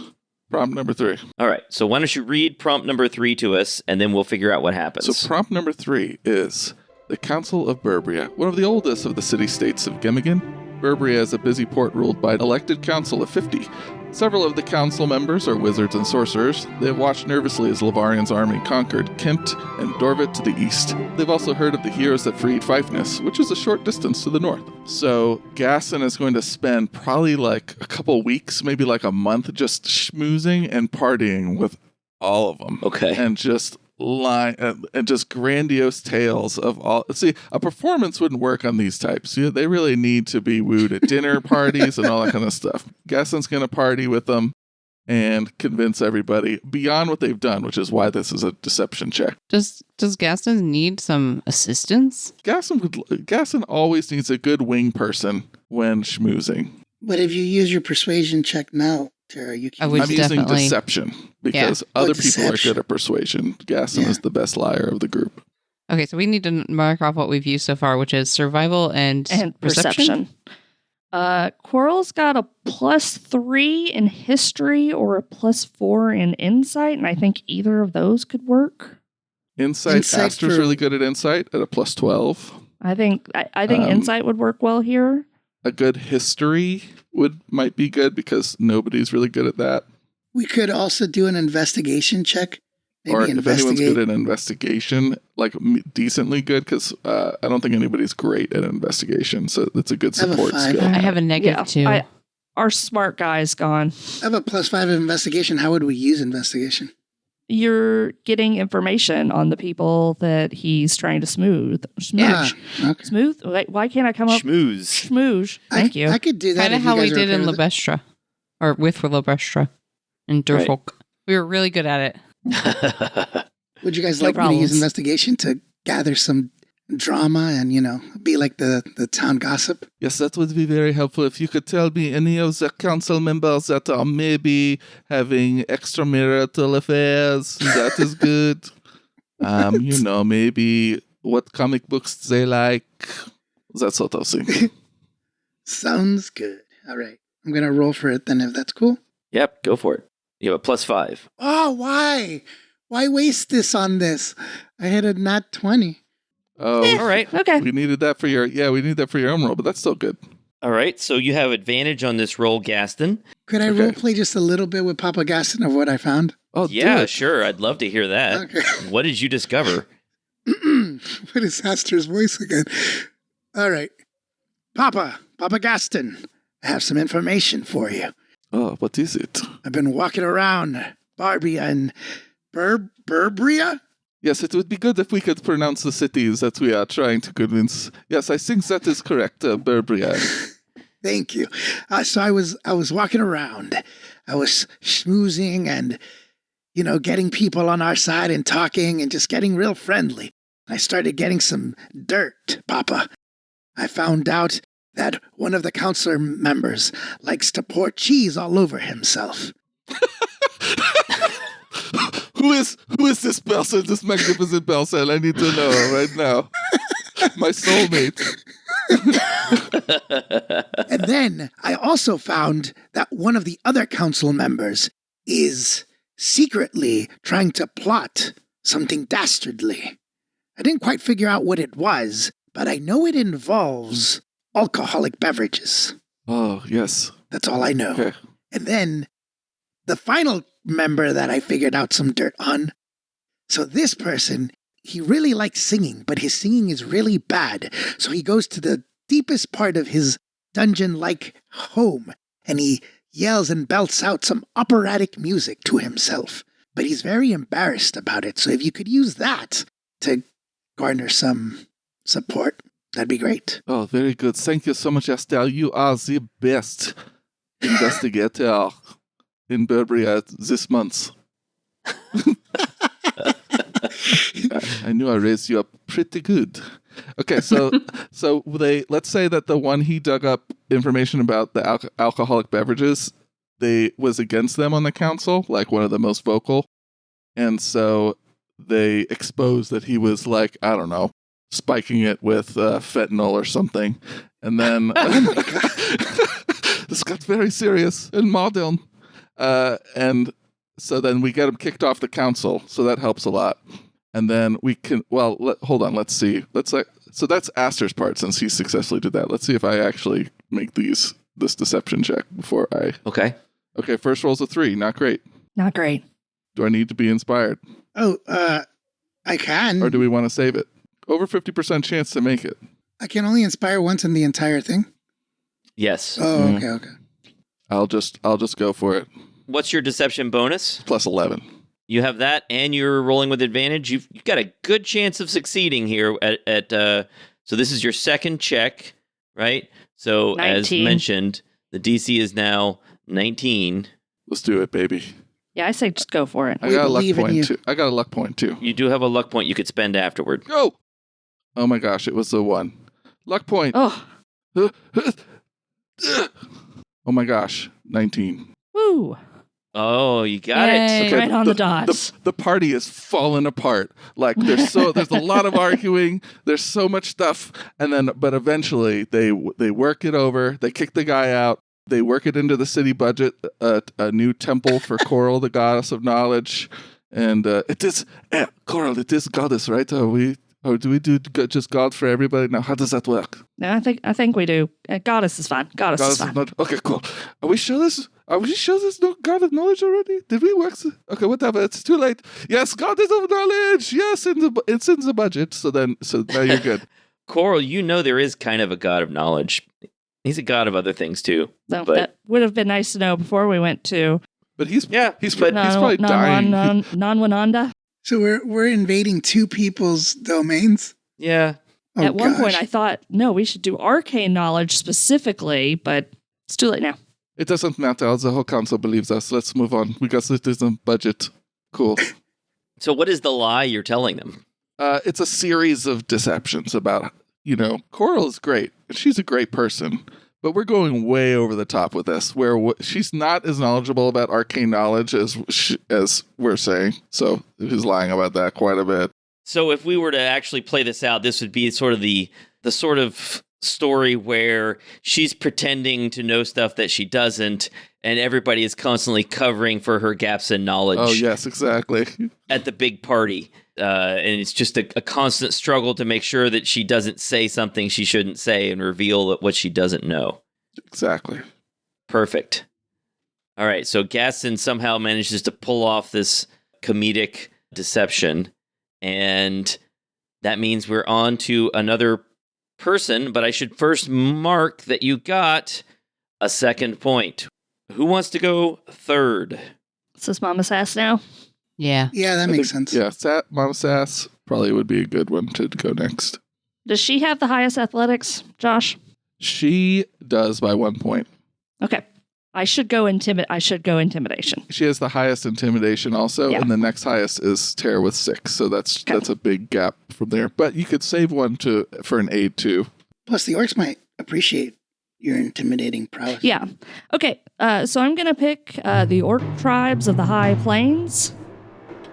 Prompt number 3. All right, so why don't you read prompt number 3 to us, and then we'll figure out what happens. So prompt number 3 is the Council of Burbria, one of the oldest of the city-states of Gemigan. Burbria is a busy port ruled by an elected council of 50. Several of the council members are wizards and sorcerers. They have watched nervously as Lavarian's army conquered Kent and Dorvit to the east. They've also heard of the heroes that freed Fiveness, which is a short distance to the north. So Gasten is going to spend probably a couple weeks, maybe a month, just schmoozing and partying with all of them. Okay. And just and just grandiose tales of all. See, a performance wouldn't work on these types. They really need to be wooed at dinner parties and all that kind of stuff. Gasten's going to party with them and convince everybody beyond what they've done, which is why this is a deception check. Does Gasten need some assistance? Gasten always needs a good wing person when schmoozing. But if you use your persuasion check now, Tara, you can. I'm using deception because other people are deception. good at persuasion. Gasten is the best liar of the group. Okay, so we need to mark off what we've used so far, which is survival and perception. Coral's got a +3 in history or a +4 in insight, and I think either of those could work. Insight Aster's really good at insight at a +12. I think insight would work well here. A good history might be good because nobody's really good at that. We could also do an investigation check. Maybe or if anyone's good at investigation, decently good, because I don't think anybody's great at investigation. So that's a good support skill. I have a -2. Our smart guy's gone. I have a +5 in investigation. How would we use investigation? You're getting information on the people that he's trying to smooth. Yeah, okay. Smooth? Wait, why can't I come up? Smooze. Thank you. I could do that. Kind of how we did in Lebestra. Or with Lebestra. In Durfolk. Right. We were really good at it. Would you guys like me to use investigation to gather some drama and, be like the town gossip? Yes, that would be very helpful. If you could tell me any of the council members that are maybe having extramarital affairs, that is good. Maybe what comic books they like, that sort of thing. Sounds good. All right. I'm going to roll for it then, if that's cool. Yep, go for it. You have a +5. Oh, why? Why waste this on this? I had a nat 20. Oh, all right. Okay. We needed that for your own roll, but that's still good. All right, so you have advantage on this roll, Gasten. Could I role play just a little bit with Papa Gasten of what I found? Oh, yeah, sure. I'd love to hear that. Okay. What did you discover? What is Aster's voice again? All right. Papa Gasten, I have some information for you. Oh, what is it? I've been walking around Barbia and Burbria? Yes, it would be good if we could pronounce the cities that we are trying to convince. Yes, I think that is correct, Burbriad. Thank you. So I was walking around. I was schmoozing and, getting people on our side and talking and just getting real friendly. I started getting some dirt, Papa. I found out that one of the council members likes to pour cheese all over himself. Who is this person, this magnificent person? I need to know right now. My soulmate. And then I also found that one of the other council members is secretly trying to plot something dastardly. I didn't quite figure out what it was, but I know it involves alcoholic beverages. Oh, yes. That's all I know. Okay. And then the final member that I figured out some dirt on. So this person, he really likes singing, but his singing is really bad. So he goes to the deepest part of his dungeon-like home, and he yells and belts out some operatic music to himself. But he's very embarrassed about it. So if you could use that to garner some support, that'd be great. Oh, very good. Thank you so much, Aster. You are the best investigator in Burberry this month. I knew I raised you up pretty good. Okay, so let's say that the one he dug up information about the alcoholic beverages, they was against them on the council, like one of the most vocal, and so they exposed that he was like, I don't know, spiking it with fentanyl or something, and then this got very serious and modern, and so then we get him kicked off the council, so that helps a lot. And then we can, hold on, let's see. So that's Aster's part, since he successfully did that. Let's see if I actually make this deception check before I... Okay. Okay, first roll's a 3, not great. Not great. Do I need to be inspired? Oh, I can. Or do we want to save it? Over 50% chance to make it. I can only inspire once in the entire thing? Yes. Oh, okay. I'll just go for it. What's your deception bonus? Plus 11. You have that, and you're rolling with advantage. You've got a good chance of succeeding here. So this is your second check, right? So 19. As mentioned, the DC is now 19. Let's do it, baby. Yeah, I say just go for it. I got a luck believe in you. point too. I got a luck point too. You do have a luck point you could spend afterward. Go! Oh my gosh, it was the 1. Luck point. Oh, Oh my gosh, 19. woo. Oh, you got Yay, it. right on the dots. The party is falling apart. Like there's a lot of arguing. There's so much stuff, but eventually they work it over. They kick the guy out. They work it into the city budget. A new temple for Coral, the goddess of knowledge, and it is Coral. It is goddess, right? Or do we do just God for everybody? Now, how does that work? No, I think we do. Goddess is fine. Goddess is fine. Okay, cool. Are we sure there's no God of knowledge already? Did we work? Okay, whatever. It's too late. Yes, God is of knowledge. Yes, it's in the budget. So now you're good. Coral, there is kind of a god of knowledge. He's a god of other things too. So that would have been nice to know before we went to. But he's probably dying. Non-Wananda. So we're invading two people's domains? Yeah. Oh, At one point, gosh. I thought, no, we should do arcane knowledge specifically, but it's too late now. It doesn't matter. The whole council believes us. Let's move on. We got citizen budget. Cool. So what is the lie you're telling them? It's a series of deceptions about, Coral is great. She's a great person. But we're going way over the top with this, where she's not as knowledgeable about arcane knowledge as we're saying. So he's lying about that quite a bit. So if we were to actually play this out, this would be sort of the sort of story where she's pretending to know stuff that she doesn't, and everybody is constantly covering for her gaps in knowledge. Oh, yes, exactly. At the big party. And it's just a constant struggle to make sure that she doesn't say something she shouldn't say and reveal what she doesn't know. Exactly. Perfect. All right, so Gasten somehow manages to pull off this comedic deception, and that means we're on to another person, but I should first mark that you got a second point. Who wants to go third? Is this Mama Sass now? Yeah. Yeah, that makes sense. Yeah, Mama Sass probably would be a good one to go next. Does she have the highest athletics, Josh? She does by 1 point. Okay. I should go intimidation. She has the highest intimidation also, Yeah. and the next highest is terror with 6. So that's a big gap from there. But you could save one for an aid too. Plus, the orcs might appreciate your intimidating prowess. Yeah. Okay. So I'm going to pick the orc tribes of the High Plains.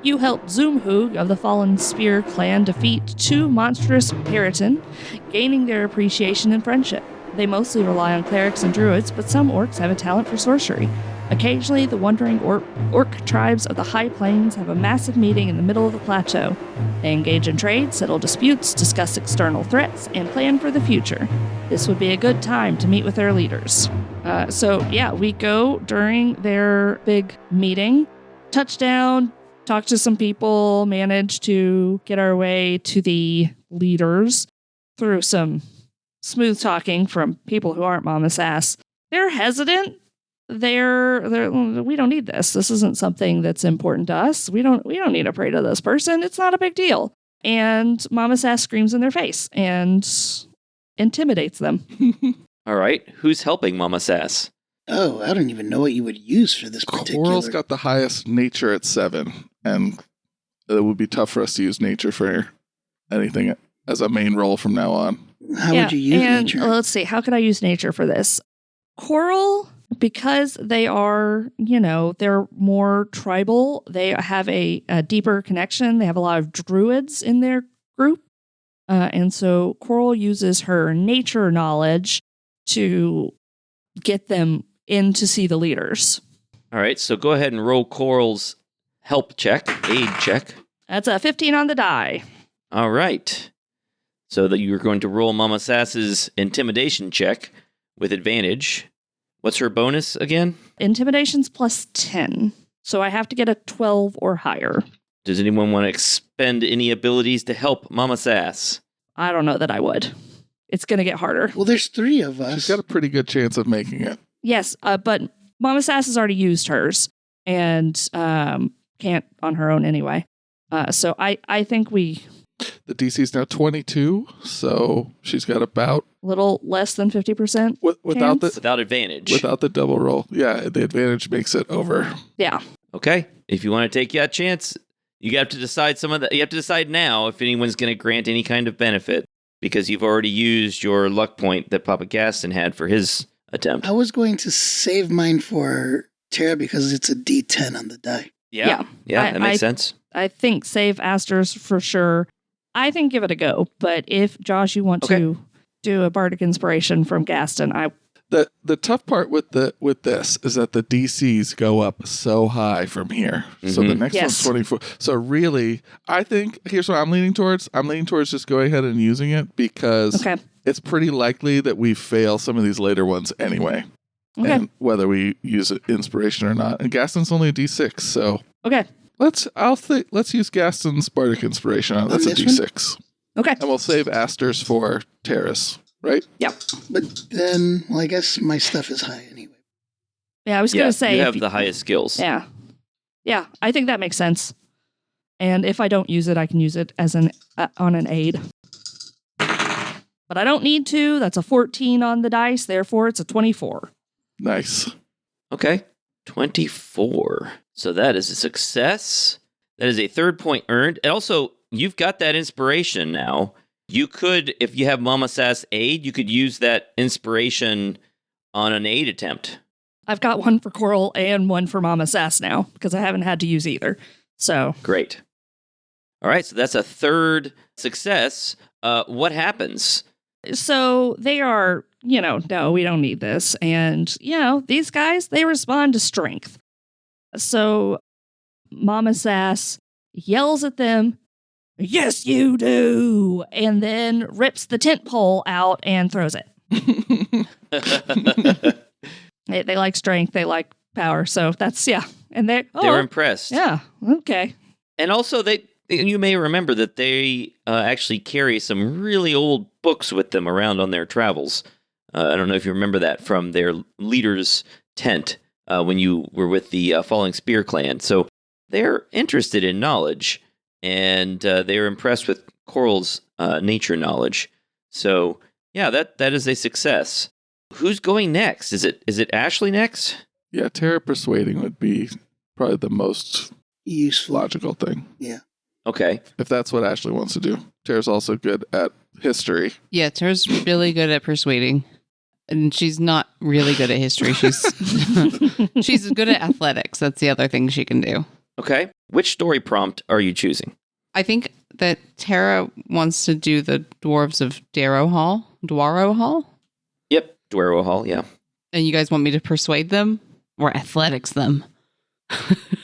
You help Zoomhoog of the Fallen Spear clan defeat 2 monstrous Puritan, gaining their appreciation and friendship. They mostly rely on clerics and druids, but some orcs have a talent for sorcery. Occasionally, the wandering orc tribes of the High Plains have a massive meeting in the middle of the plateau. They engage in trade, settle disputes, discuss external threats, and plan for the future. This would be a good time to meet with their leaders. We go during their big meeting, touchdown, talk to some people, manage to get our way to the leaders through some smooth talking from people who aren't Mama Sass. They're hesitant. They're we don't need this. This isn't something that's important to us. We don't need to pray to this person. It's not a big deal. And Mama Sass screams in their face and intimidates them. All right, who's helping Mama Sass? Oh, I don't even know what you would use for this particular. Coral's got the highest nature at 7, and it would be tough for us to use nature for anything as a main role from now on. How would you use nature? Let's see. How could I use nature for this? Coral, because they are, they're more tribal. They have a deeper connection. They have a lot of druids in their group. And so Coral uses her nature knowledge to get them in to see the leaders. All right, so go ahead and roll Coral's aid check. That's a 15 on the die. All right. So that you're going to roll Mama Sass's intimidation check with advantage. What's her bonus again? Intimidation's plus 10. So I have to get a 12 or higher. Does anyone want to expend any abilities to help Mama Sass? I don't know that I would. It's going to get harder. Well, there's 3 of us. She's got a pretty good chance of making it. Yes, but Mama Sass has already used hers and can't on her own anyway. So I think we... The DC's now 22, so she's got about... little less than 50% Without advantage. Without the double roll. Yeah, the advantage makes it over. Yeah. Okay. If you want to take that chance, you have to decide you have to decide now if anyone's going to grant any kind of benefit, because you've already used your luck point that Papa Gasten had for his attempt. I was going to save mine for Tara because it's a D10 on the die. Yeah, that makes sense. I think save Aster's for sure. I think give it a go, but if, Josh, you want to do a bardic inspiration from Gasten, The tough part with this is that the DCs go up so high from here. Mm-hmm. So the next one's 24. So really, I think here's what I'm leaning towards. I'm leaning towards just going ahead and using it because it's pretty likely that we fail some of these later ones anyway. Okay. And whether we use inspiration or not. And Gasten's only a D6, so let's use Gasten's bardic inspiration on it. That's a D6. Okay. And we'll save Aster's for Terrace. Right? Yep. But then, I guess my stuff is high anyway. Yeah, I was going to say... You have the highest skills. Yeah. Yeah, I think that makes sense. And if I don't use it, I can use it as on an aid. But I don't need to. That's a 14 on the dice. Therefore, it's a 24. Nice. Okay. 24. So that is a success. That is a 3rd point earned. And also, you've got that inspiration now. You could, if you have Mama Sass aid, you could use that inspiration on an aid attempt. I've got one for Coral and one for Mama Sass now, because I haven't had to use either. So great. All right, so that's a 3rd success. What happens? So they are, no, we don't need this. And, these guys, they respond to strength. So Mama Sass yells at them, "Yes, you do!" and then rips the tent pole out and throws it. They like strength. They like power. So that's, And they're impressed. Yeah. Okay. And also, you may remember that they actually carry some really old books with them around on their travels. I don't know if you remember that from their leader's tent when you were with the Falling Spear clan. So they're interested in knowledge, and they're impressed with Coral's nature knowledge. So, yeah, that is a success. Who's going next? Is it Ashley next? Yeah, Terra persuading would be probably the most Useful. logical thing, Yeah. Okay. if that's what Ashley wants to do. Terra's also good at history. Yeah, Tara's really good at persuading. And she's not really good at history. She's she's good at athletics. That's the other thing she can do. Okay. Which story prompt are you choosing? I think that Tara wants to do the dwarves of Darrow Hall. Dwaro Hall? Yep. Dwaro Hall, yeah. And you guys want me to persuade them or athletics them?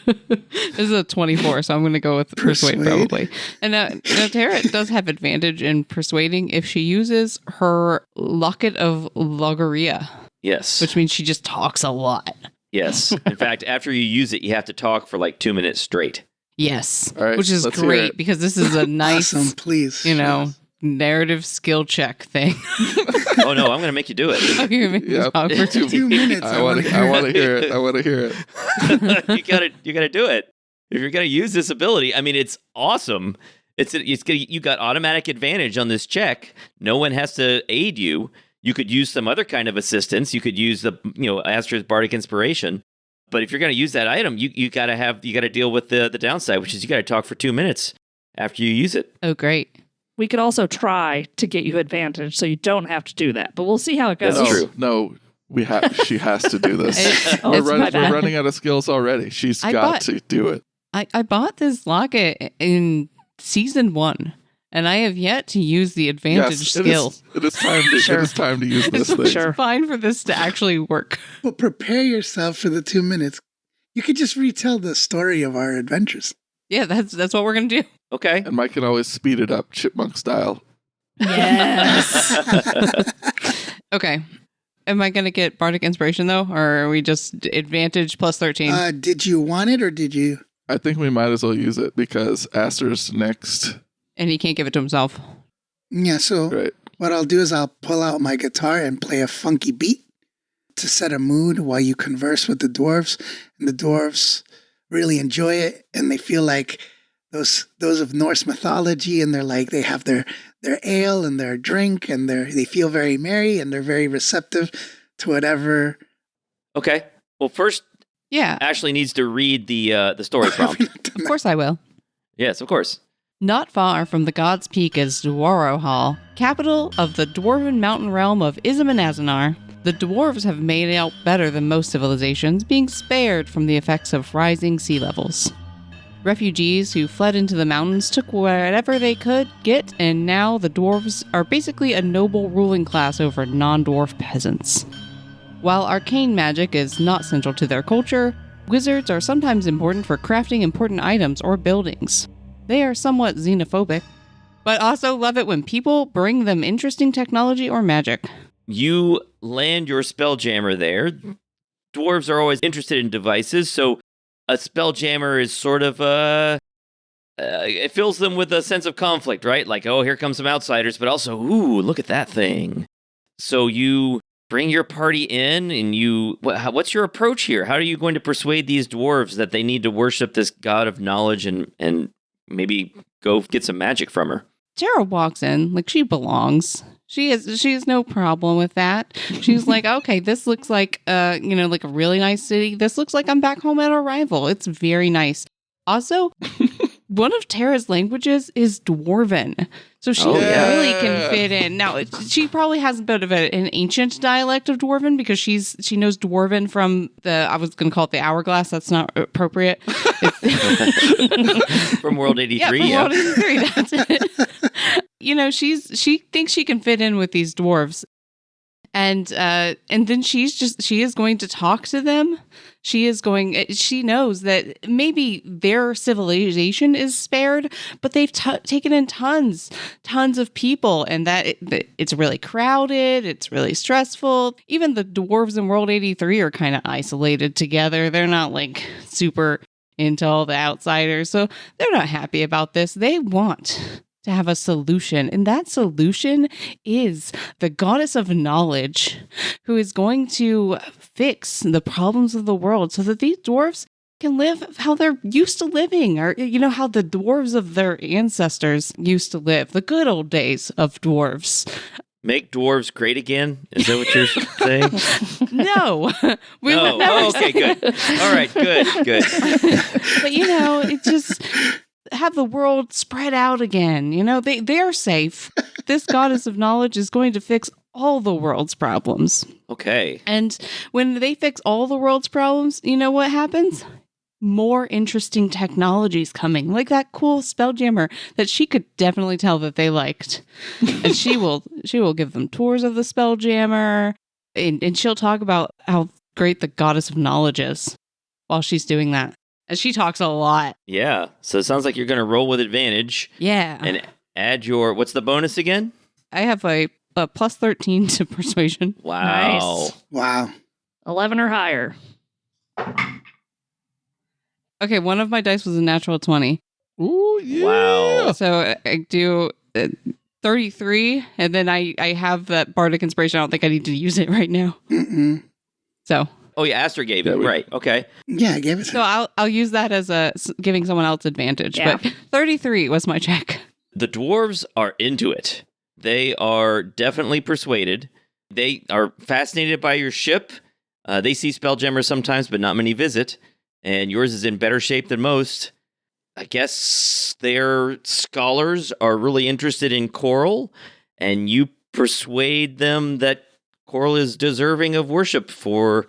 This is a 24, so I'm going to go with persuade probably. And now Tara does have advantage in persuading if she uses her locket of Logorrhea, Yes. which means she just talks a lot. Yes. In fact, after you use it, you have to talk for like 2 minutes straight. Yes, All right, which is let's hear great it. because this is a nice, Awesome, please. narrative skill check thing. Oh no, I'm going to make you do it. Oh, you're making me Yep. talk for 2 minutes. I want to hear it. I want to hear it. you gotta do it. If you're gonna use this ability, I mean, it's awesome. You got automatic advantage on this check. No one has to aid you. You could use some other kind of assistance. You could use the Aster's Bardic Inspiration. But if you're gonna use that item, you gotta deal with the downside, which is you gotta talk for 2 minutes after you use it. Oh, great. We could also try to get you advantage so you don't have to do that, but we'll see how it goes. That's true. No, she has to do this. Oh, we're, it's my bad. running out of skills already. She's I got bought- to do it. I bought this locket in season 1, and I have yet to use the advantage Yes, skill. it is time to. Sure. It is time to use this It's thing. Sure. fine for this to actually work. Well, prepare yourself for the 2 minutes. You could just retell the story of our adventures. Yeah, that's what we're gonna do. Okay. And Mike can always speed it up, chipmunk style. Yes. Okay. Am I gonna get Bardic Inspiration though, or are we just advantage plus 13? Did you want it or did you? I think we might as well use it because Aster's next. And he can't give it to himself. Yeah, so Right. what I'll do is I'll pull out my guitar and play a funky beat to set a mood while you converse with the dwarves. And the dwarves really enjoy it and they feel like those of Norse mythology, and they're like they have their ale and their drink, and they feel very merry and they're very receptive to whatever. Okay. Well, first, Yeah, Ashley needs to read the story prompt. of course I will. Yes, of course. Not far from the God's Peak is Dwaro Hall, capital of the dwarven mountain realm of Ism and Azanar. The dwarves have made out better than most civilizations, being spared from the effects of rising sea levels. Refugees who fled into the mountains took whatever they could get, and now the dwarves are basically a noble ruling class over non-dwarf peasants. While arcane magic is not central to their culture, wizards are sometimes important for crafting important items or buildings. They are somewhat xenophobic, but also love it when people bring them interesting technology or magic. You land your Spelljammer there. Dwarves are always interested in devices, so a Spelljammer is sort of it fills them with a sense of conflict, right? Like, oh, here come some outsiders, but also, ooh, look at that thing. So you bring your party in, and what's your approach here? How are you going to persuade these dwarves that they need to worship this god of knowledge and maybe go get some magic from her? Tara walks in like she belongs. She has no problem with that. She's like, okay, this looks like like a really nice city. This looks like I'm back home at Arrival. It's very nice. Also, one of Tara's languages is Dwarven. So she really can fit in. Now, she probably has a bit of an ancient dialect of Dwarven because she knows Dwarven from I was going to call it the Hourglass. That's not appropriate. From World 83, From World 83, that's it. She thinks she can fit in with these dwarves. And then she is going to talk to them. She knows that maybe their civilization is spared, but they've taken in tons of people, and that it's really crowded. It's really stressful. Even the dwarves in World 83 are kind of isolated together. They're not like super into all the outsiders. So they're not happy about this. They want to have a solution, and that solution is the goddess of knowledge, who is going to fix the problems of the world so that these dwarves can live how they're used to living, or how the dwarves of their ancestors used to live, the good old days of dwarves. Make dwarves great again? Is that what you're saying? No. We would never Oh, okay, good. All right, good. But it just have the world spread out again. They're safe. This goddess of knowledge is going to fix all the world's problems. Okay. And when they fix all the world's problems, you know what happens? More interesting technologies coming, like that cool Spelljammer that she could definitely tell that they liked. And she will give them tours of the Spelljammer, and she'll talk about how great the goddess of knowledge is while she's doing that. And she talks a lot. Yeah. So it sounds like you're going to roll with advantage. Yeah. And add what's the bonus again? I have a plus 13 to persuasion. Wow. Nice. Wow. 11 or higher. Okay, one of my dice was a natural 20. Ooh, yeah. Wow. So I do 33, and then I have that bardic inspiration. I don't think I need to use it right now. Mm-mm. So. Oh, yeah, Aster gave it. Right, okay. Yeah, I gave it to So I'll use that as giving someone else advantage. Yeah. But 33 was my check. The dwarves are into it. They are definitely persuaded. They are fascinated by your ship. They see Spelljammers sometimes, but not many visit. And yours is in better shape than most. I guess their scholars are really interested in Coral, and you persuade them that Coral is deserving of worship for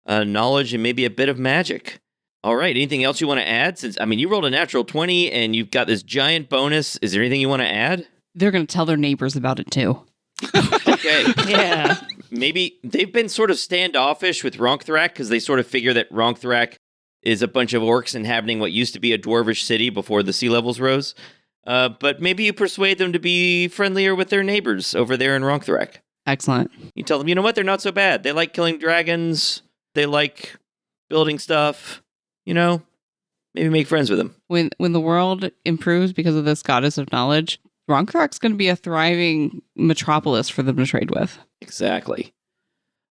knowledge and maybe a bit of magic. All right, anything else you want to add? You rolled a natural 20, and you've got this giant bonus. Is there anything you want to add? They're going to tell their neighbors about it too. Okay. Yeah. Maybe they've been sort of standoffish with Ronktharak because they sort of figure that Ronktharak is a bunch of orcs inhabiting what used to be a dwarvish city before the sea levels rose. But maybe you persuade them to be friendlier with their neighbors over there in Ronktharak. Excellent. You tell them, you know what, they're not so bad. They like killing dragons. They like building stuff. Maybe make friends with them. When the world improves because of this goddess of knowledge, Ronktharak's going to be a thriving metropolis for them to trade with. Exactly.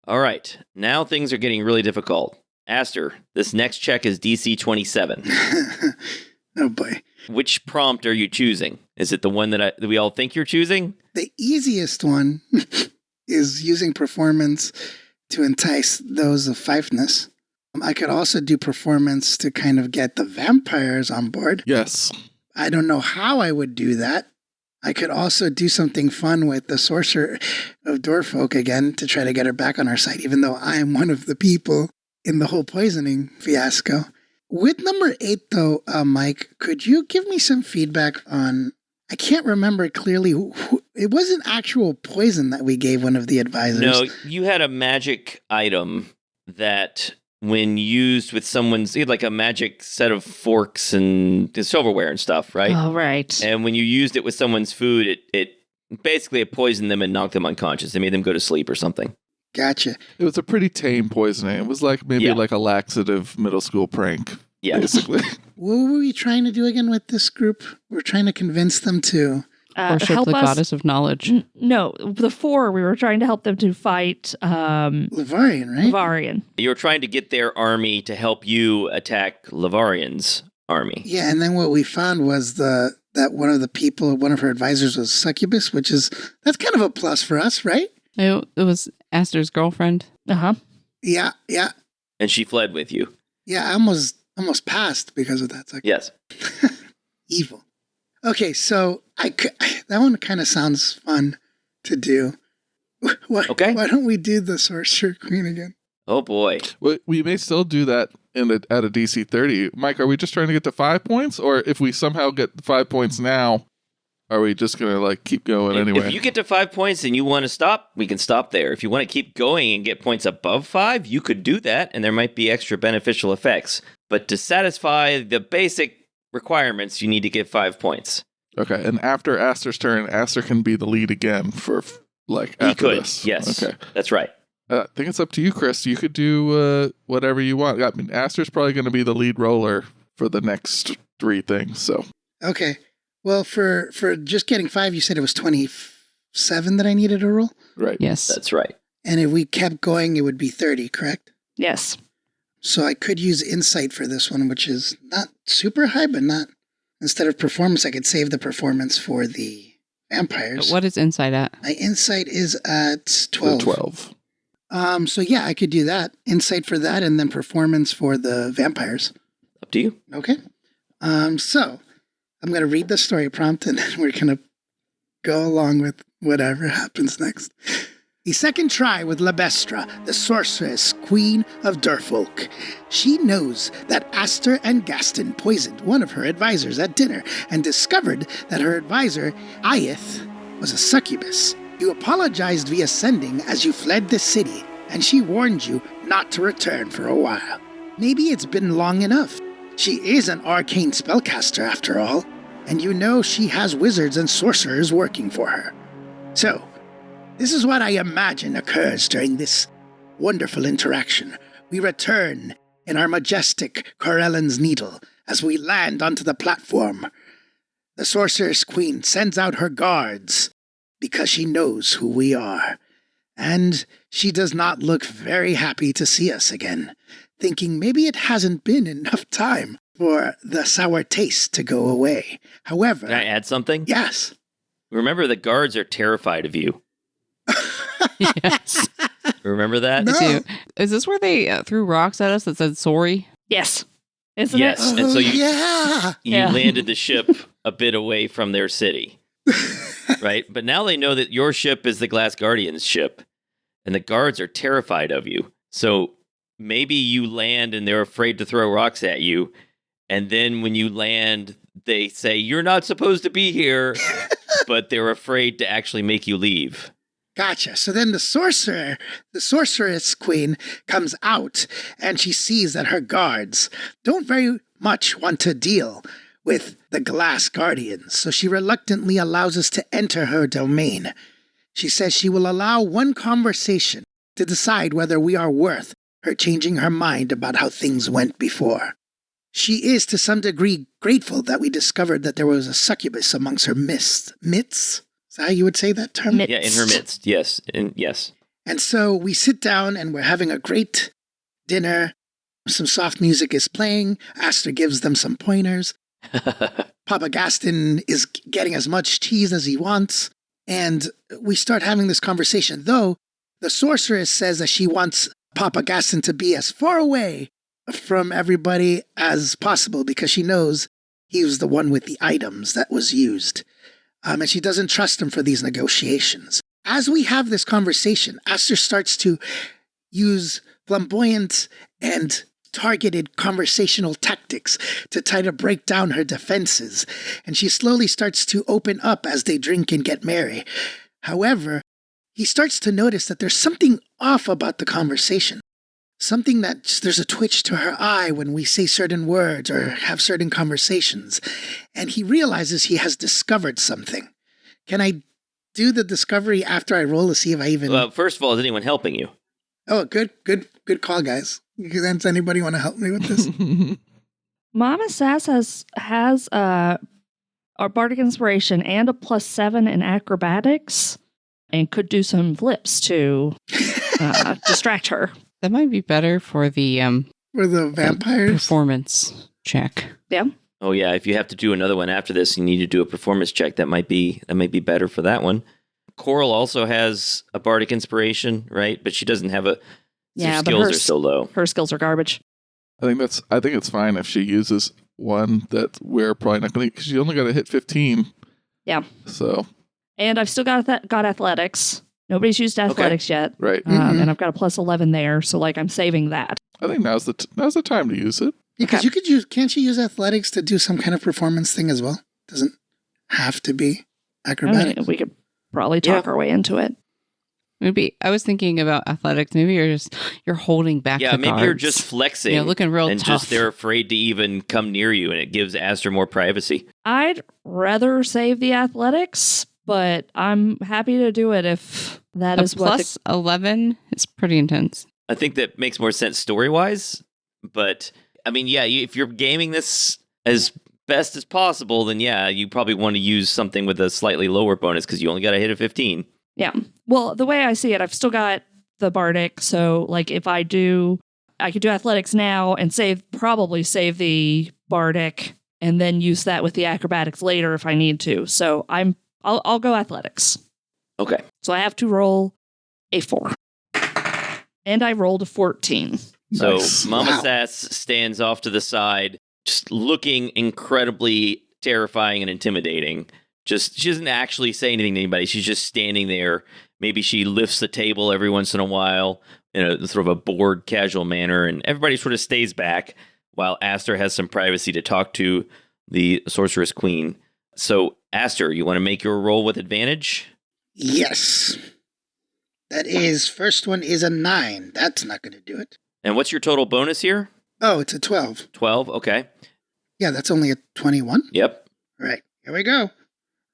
All right. Now things are getting really difficult. Aster, this next check is DC 27. Oh, boy. Which prompt are you choosing? Is it the one that we all think you're choosing? The easiest one is using performance to entice those of fiveness. I could also do performance to kind of get the vampires on board. Yes. I don't know how I would do that. I could also do something fun with the sorcerer of Dwarfolk again to try to get her back on our side, even though I am one of the people in the whole poisoning fiasco. With number 8, though, Mike, could you give me some feedback on... I can't remember clearly. It wasn't actual poison that we gave one of the advisors. No, you had a magic item that, when used with someone's... You had like a magic set of forks and silverware and stuff, right? Oh, right. And when you used it with someone's food, it basically poisoned them and knocked them unconscious. It made them go to sleep or something. Gotcha. It was a pretty tame poisoning. It was like maybe like a laxative middle school prank. Yeah. Basically. What were we trying to do again with this group? We're trying to convince them to... Worship help the us. goddess of knowledge. No, the 4, we were trying to help them to fight Lavarian, right? Lavarian. You were trying to get their army to help you attack Lavarian's army. Yeah, and then what we found was that one of her advisors was Succubus, that's kind of a plus for us, right? It was Aster's girlfriend. Uh-huh. Yeah. And she fled with you. Yeah, I almost passed because of that. Yes. Evil. Okay, so that one kind of sounds fun to do. Okay. Why don't we do the Sorcerer Queen again? Oh, boy. Well, we may still do that at a DC 30. Mike, are we just trying to get to 5 points? Or if we somehow get 5 points now, are we just going to keep going anyway? If you get to 5 points and you want to stop, we can stop there. If you want to keep going and get points above 5, you could do that, and there might be extra beneficial effects. But to satisfy the basic requirements, you need to get 5 points. Okay, and after Aster's turn, Aster can be the lead again for after He could, this. yes. Okay. That's right. I think it's up to you, Chris. You could do whatever you want. I mean, Aster's probably going to be the lead roller for the next 3 things. So Okay. Well, for just getting 5, you said it was 27 that I needed to roll? right. Yes. That's right. And if we kept going, it would be 30, correct? Yes. So I could use insight for this one, which is not super high, but not. Instead of performance, I could save the performance for the vampires. What is insight at? My insight is at 12. 12. So yeah, I could do that. Insight for that, and then performance for the vampires. Up to you. Okay. So I'm going to read the story prompt, and then we're going to go along with whatever happens next. The second try with Labestra, the sorceress queen of Durfolk. She knows that Aster and Gasten poisoned one of her advisors at dinner and discovered that her advisor, Ayeth, was a succubus. You apologized via sending as you fled the city, and she warned you not to return for a while. Maybe it's been long enough. She is an arcane spellcaster after all, and you know she has wizards and sorcerers working for her. So, this is what I imagine occurs during this wonderful interaction. We return in our majestic Corellan's Needle as we land onto the platform. The Sorceress Queen sends out her guards because she knows who we are. And she does not look very happy to see us again, thinking maybe it hasn't been enough time for the sour taste to go away. However... Can I add something? Yes. Remember, the guards are terrified of you. Yes. Remember that? No. I do. Is this where they threw rocks at us that said sorry? Yes. Isn't Yes. it? And so you Yeah. landed the ship a bit away from their city. Right? But now they know that your ship is the Glass Guardian's ship, and the guards are terrified of you. So maybe you land and they're afraid to throw rocks at you, and then when you land, they say, "You're not supposed to be here," but they're afraid to actually make you leave. Gotcha. So then the sorceress queen comes out, and she sees that her guards don't very much want to deal with the Glass Guardians, so she reluctantly allows us to enter her domain. She says she will allow one conversation to decide whether we are worth her changing her mind about how things went before. She is to some degree grateful that we discovered that there was a succubus amongst her midst. Is that how you would say that term? Midst. Yeah, in her midst. Yes. Yes. And so we sit down and we're having a great dinner. Some soft music is playing. Aster gives them some pointers. Papa Gasten is getting as much cheese as he wants. And we start having this conversation, though the sorceress says that she wants Papa Gasten to be as far away from everybody as possible because she knows he was the one with the items that was used. And she doesn't trust him for these negotiations. As we have this conversation, Aster starts to use flamboyant and targeted conversational tactics to try to break down her defenses, and she slowly starts to open up as they drink and get merry. However, he starts to notice that there's something off about the conversation. Something that there's a twitch to her eye when we say certain words or have certain conversations, and he realizes he has discovered something. Can I do the discovery after I roll to see if I even... Well, first of all, is anyone helping you? Oh, good call, guys. Does anybody want to help me with this? Mama Sass has a bardic inspiration and a +7 in acrobatics, and could do some flips to distract her. That might be better for the For the vampires? performance check. Yeah. Oh yeah, if you have to do another one after this, you need to do a performance check. That might be better for that one. Coral also has a bardic inspiration, right? But she doesn't have a. Yeah, her but skills are so low. Her skills are garbage. I think it's fine if she uses one that we're probably not going to, because she only got to hit 15. Yeah. So. And I've still got athletics. Nobody's used athletics yet. Right. And I've got a +11 there, so I'm saving that. I think now's the time to use it. Because you could use, can't you use athletics to do some kind of performance thing as well? Doesn't have to be acrobatics. We could probably talk our way into it. Maybe I was thinking about athletics. Maybe you're holding back. Yeah, the maybe guards. you're just flexing. Looking real and tough. just they're afraid to even come near you, and it gives Aster more privacy. I'd rather save the athletics, but I'm happy to do it if that is what. Plus 11 is pretty intense. I think that makes more sense story-wise, but I mean, yeah, if you're gaming this as best as possible, then yeah, you probably want to use something with a slightly lower bonus because you only got to hit a 15. Yeah. Well, the way I see it, I've still got the bardic, so if I do I could do athletics now and probably save the bardic and then use that with the acrobatics later if I need to. So I'll go athletics. Okay. So I have to roll a 4. And I rolled a 14. So Nice. Mama Wow. Sass stands off to the side, just looking incredibly terrifying and intimidating. She doesn't actually say anything to anybody. She's just standing there. Maybe she lifts the table every once in a while in a sort of a bored, casual manner, and everybody sort of stays back while Aster has some privacy to talk to the Sorceress Queen. So, Aster, you want to make your roll with advantage? Yes. First one is a 9. That's not going to do it. And what's your total bonus here? Oh, it's a 12. 12, okay. Yeah, that's only a 21. Yep. Right, here we go.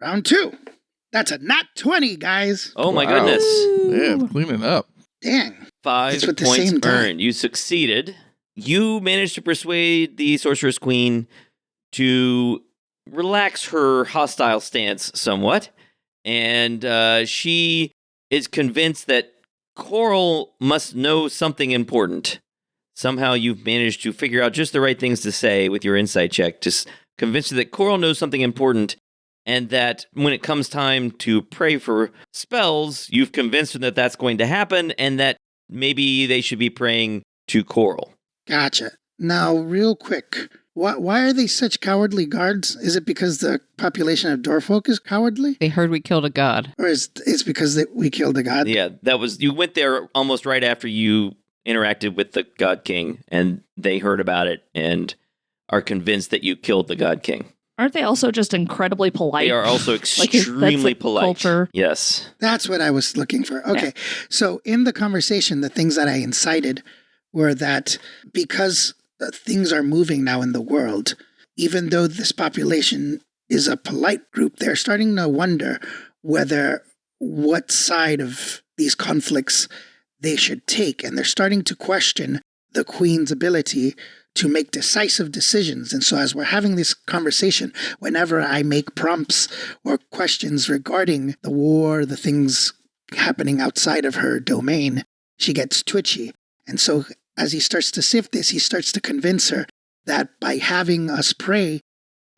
Round 2. That's a nat 20, guys. Oh my Wow. goodness. Yeah, cleaning up. Dang. 5 It's with the points same die. earned. You succeeded. You managed to persuade the Sorceress Queen to relax her hostile stance somewhat. And she is convinced that Coral must know something important. Somehow you've managed to figure out just the right things to say with your insight check to convince her that Coral knows something important, and that when it comes time to pray for spells, you've convinced her that that's going to happen, and that maybe they should be praying to Coral. Gotcha. Now, real quick, why are they such cowardly guards? Is it because the population of Dorfolk is cowardly? They heard we killed a god. Or is it's because we killed a god? Yeah, you went there almost right after you interacted with the God King, and they heard about it and are convinced that you killed the God King. Aren't they also just incredibly polite? They are also that's extremely the polite. culture. Yes. That's what I was looking for. Okay. So in the conversation, the things that I incited were that because things are moving now in the world, even though this population is a polite group, they're starting to wonder what side of these conflicts they should take. And they're starting to question the Queen's ability to make decisive decisions. And so as we're having this conversation, whenever I make prompts or questions regarding the war, the things happening outside of her domain, she gets twitchy. And so as he starts to sift this, he starts to convince her that by having us pray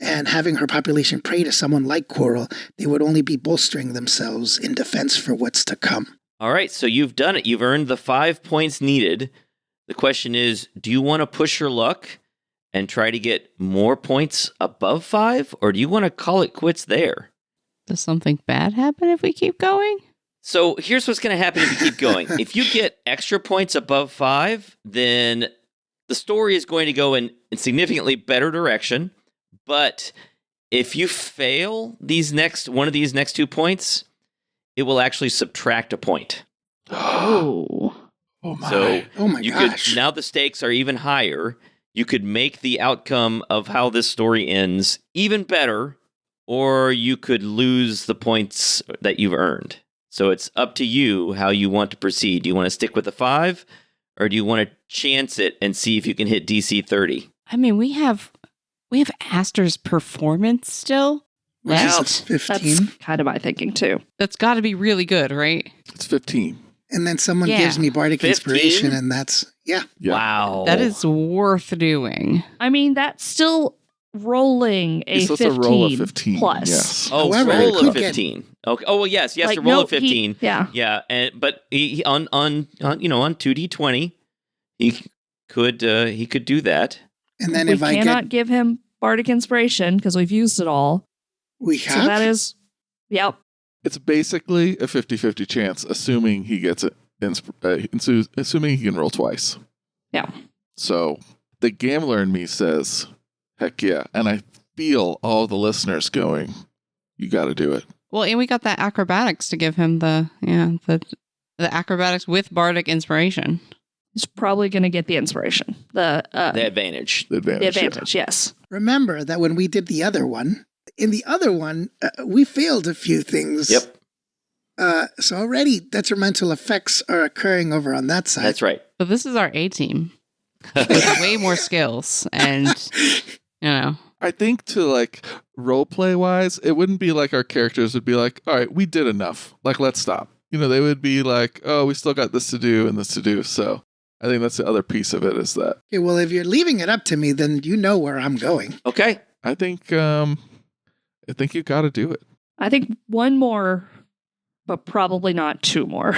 and having her population pray to someone like Coral, they would only be bolstering themselves in defense for what's to come. All right, so you've done it. You've earned the 5 points needed. The question is, do you want to push your luck and try to get more points above 5, or do you want to call it quits there? Does something bad happen if we keep going? So here's what's going to happen if you keep going. If you get extra points above 5, then the story is going to go in a significantly better direction. But if you fail one of these next 2 points, it will actually subtract a point. Oh. Oh my. So Oh my you gosh. could, now the stakes are even higher. You could make the outcome of how this story ends even better, or you could lose the points that you've earned. So it's up to you how you want to proceed. Do you want to stick with the 5, or do you want to chance it and see if you can hit DC 30? I mean, we have Aster's performance still Which is left. 15. That's kind of my thinking too. That's got to be really good, right? It's 15. And then someone Yeah. gives me bardic 15? inspiration, and that's, yeah. Yeah. Wow. That is worth doing. I mean, that's still rolling a You're supposed to 15, roll a 15. plus. Yes. Oh, However, it roll a could get- 15. Okay. Oh, well, yes, he has Like, to roll no, a 15. yeah. Yeah, but he on 2d20, he could do that. And then we if I cannot get, give him bardic inspiration because we've used it all. we So have, that is, yep. It's basically a 50-50 chance, assuming he gets it, assuming he can roll twice. Yeah. So the gambler in me says, heck yeah. And I feel all the listeners going, you got to do it. Well, and we got that acrobatics to give him the acrobatics with bardic inspiration. He's probably going to get the inspiration. The advantage. The advantage. The advantage, yes. remember that when we did the other one, in the other one, we failed a few things. Yep, So already detrimental effects are occurring over on that side. that's right. But this is our A team with way more skills, and I think to like role play wise, it wouldn't be like our characters would be like, all right, we did enough. Like, let's stop. They would be like, oh, we still got this to do and this to do. So I think that's the other piece of it is that Okay, well, if you're leaving it up to me, then you know where I'm going. Okay. I think you got to do it. I think one more, but probably not two more.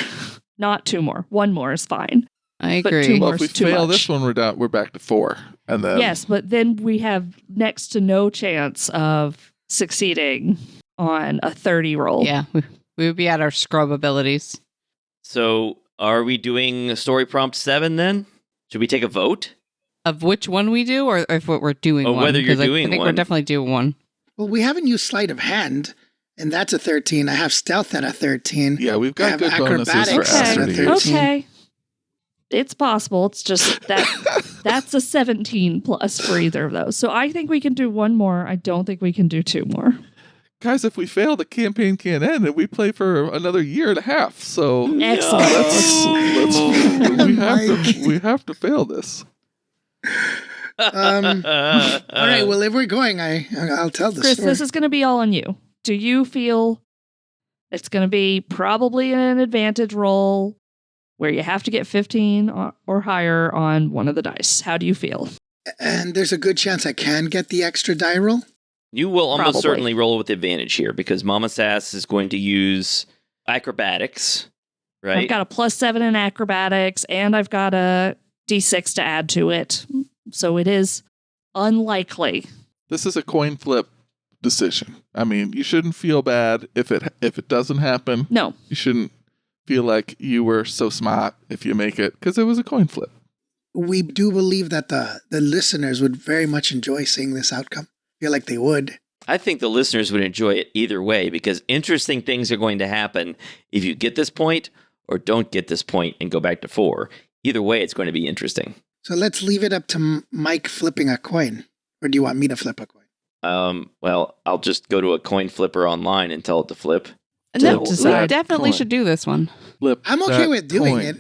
Not two more. One more is fine. I But agree. two Well, more if we is too fail much. this one, we're back to 4, and then Yes, but then we have next to no chance of succeeding on a 30 roll. Yeah, we would be at our scrub abilities. So are we doing story prompt 7 then? Should we take a vote? Of which one we do, or if what we're doing Oh, one? whether you're 'Cause I doing think one. we're definitely doing one. Well, we haven't used sleight of hand, and that's a 13. I have stealth at a 13. yeah, we've I got have good bonuses for acrobatics Aster at to a use. 13. Okay. It's possible. It's just that's a 17 plus for either of those. So I think we can do one more. I don't think we can do two more. Guys, if we fail, the campaign can't end, and we play for another year and a half. So Excellent. we have to fail this. All right, well, if we're going, I'll tell the Chris, story. this is going to be all on you. Do you feel it's going to be probably an advantage roll where you have to get 15 or higher on one of the dice? How do you feel? And there's a good chance I can get the extra die roll. You will almost Probably. certainly roll with advantage here because Mama Sass is going to use acrobatics, right? I've got a +7 in acrobatics, and I've got a d6 to add to it. So it is unlikely. This is a coin flip decision. I mean, you shouldn't feel bad if it doesn't happen. No. You shouldn't feel like you were so smart if you make it, because it was a coin flip. We do believe that the listeners would very much enjoy seeing this outcome. Feel like they would. I think the listeners would enjoy it either way because interesting things are going to happen if you get this point or don't get this point and go back to 4. Either way, it's going to be interesting. So let's leave it up to Mike flipping a coin. Or do you want me to flip a coin? Well, I'll just go to a coin flipper online and tell it to flip. No, we decide. definitely Coin. should do this one. Flip. I'm okay that with doing coin. it.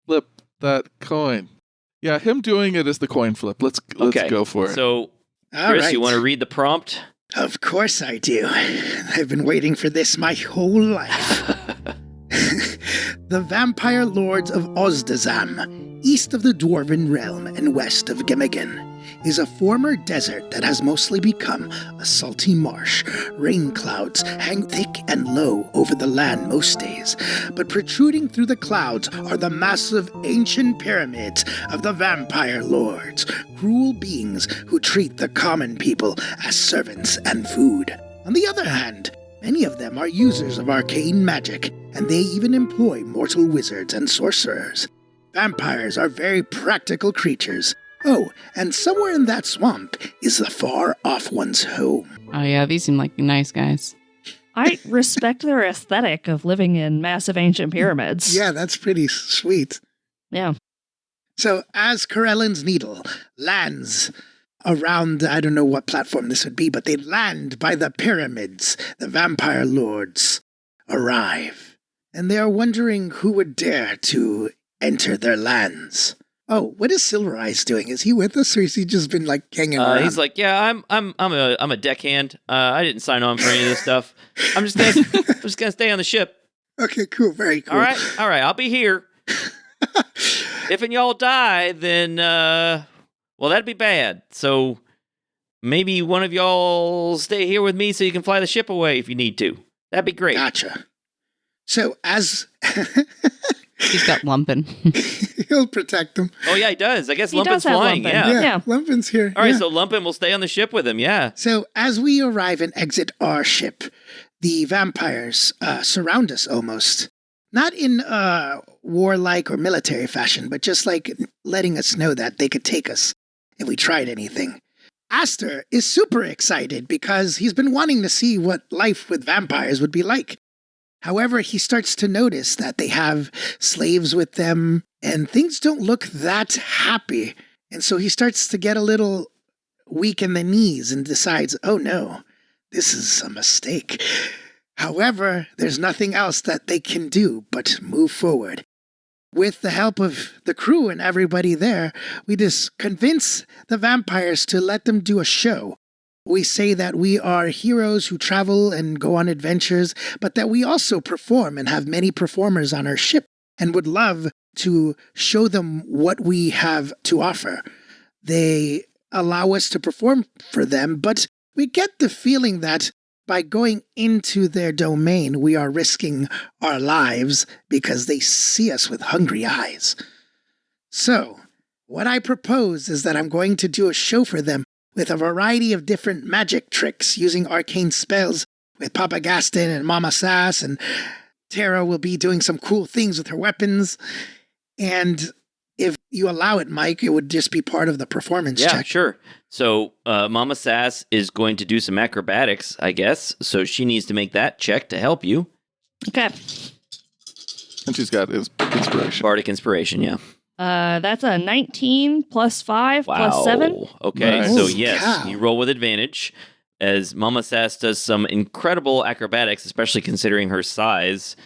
Flip that coin. Yeah, him doing it is the coin flip. Let's Okay. go for it. So, All Chris, right. you want to read the prompt? Of course I do. I've been waiting for this my whole life. The vampire lords of Ozdazam, east of the Dwarven realm and west of Gemigan, is a former desert that has mostly become a salty marsh. Rain clouds hang thick and low over the land most days, but protruding through the clouds are the massive ancient pyramids of the vampire lords, cruel beings who treat the common people as servants and food. On the other hand, many of them are users of arcane magic, and they even employ mortal wizards and sorcerers. Vampires are very practical creatures. Oh, and somewhere in that swamp is the far-off one's home. Oh yeah, these seem like nice guys. I respect their aesthetic of living in massive ancient pyramids. Yeah, that's pretty sweet. Yeah. So, as Corellin's needle lands around, I don't know what platform this would be, but they land by the pyramids, the vampire lords arrive. And they are wondering who would dare to enter their lands. Oh, what is Silver Eyes doing? Is he with us, or has he just been like hanging around? He's like, yeah, I'm a deckhand. I didn't sign on for any of this stuff. I'm just gonna stay on the ship. Okay, cool, very cool. All right, I'll be here. If and y'all die, then well, that'd be bad. So maybe one of y'all stay here with me so you can fly the ship away if you need to. That'd be great. Gotcha. So as He's got lumping. he'll protect him. Oh yeah, he does. I guess He Lumpin's does have flying. Lumpin. Yeah. Yeah. Lumpin's here. All right, yeah. so Lumpin will stay on the ship with him. Yeah. So as we arrive and exit our ship, the vampires surround us almost. Not in warlike or military fashion, but just like letting us know that they could take us if we tried anything. Aster is super excited because he's been wanting to see what life with vampires would be like. However, he starts to notice that they have slaves with them, and things don't look that happy. And so he starts to get a little weak in the knees and decides, oh no, this is a mistake. However, there's nothing else that they can do but move forward. With the help of the crew and everybody there, we just convince the vampires to let them do a show. We say that we are heroes who travel and go on adventures, but that we also perform and have many performers on our ship and would love to show them what we have to offer. They allow us to perform for them, but we get the feeling that by going into their domain, we are risking our lives because they see us with hungry eyes. So, what I propose is that I'm going to do a show for them with a variety of different magic tricks using arcane spells with Papa Gasten and Mama Sass, and Tara will be doing some cool things with her weapons. And if you allow it, Mike, it would just be part of the performance check. Yeah, sure. So Mama Sass is going to do some acrobatics, I guess. So she needs to make that check to help you. Okay. And she's got inspiration. Bardic inspiration, yeah. That's a 19 plus 5 plus 7. Okay, Nice. so Holy yes, cow. you roll with advantage as Mama Sass does some incredible acrobatics, especially considering her size.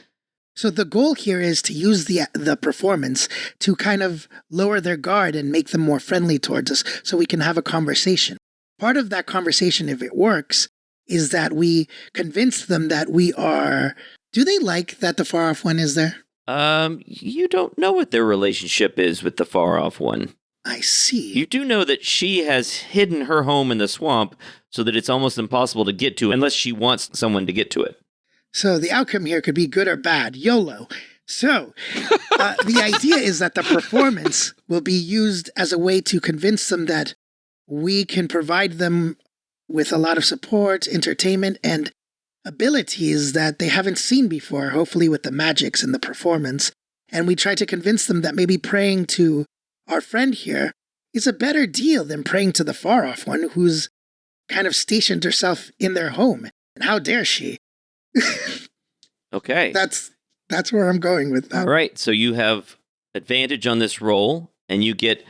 So the goal here is to use the performance to kind of lower their guard and make them more friendly towards us so we can have a conversation. Part of that conversation, if it works, is that we convince them that we are... Do they like that the far-off one is there? You don't know what their relationship is with the far-off one. I see. You do know that she has hidden her home in the swamp so that it's almost impossible to get to unless she wants someone to get to it. So the outcome here could be good or bad. YOLO. So the idea is that the performance will be used as a way to convince them that we can provide them with a lot of support, entertainment, and abilities that they haven't seen before, hopefully with the magics and the performance. And we try to convince them that maybe praying to our friend here is a better deal than praying to the far-off one who's kind of stationed herself in their home. And how dare she? Okay. That's where I'm going with that. All right, so you have advantage on this roll, and you get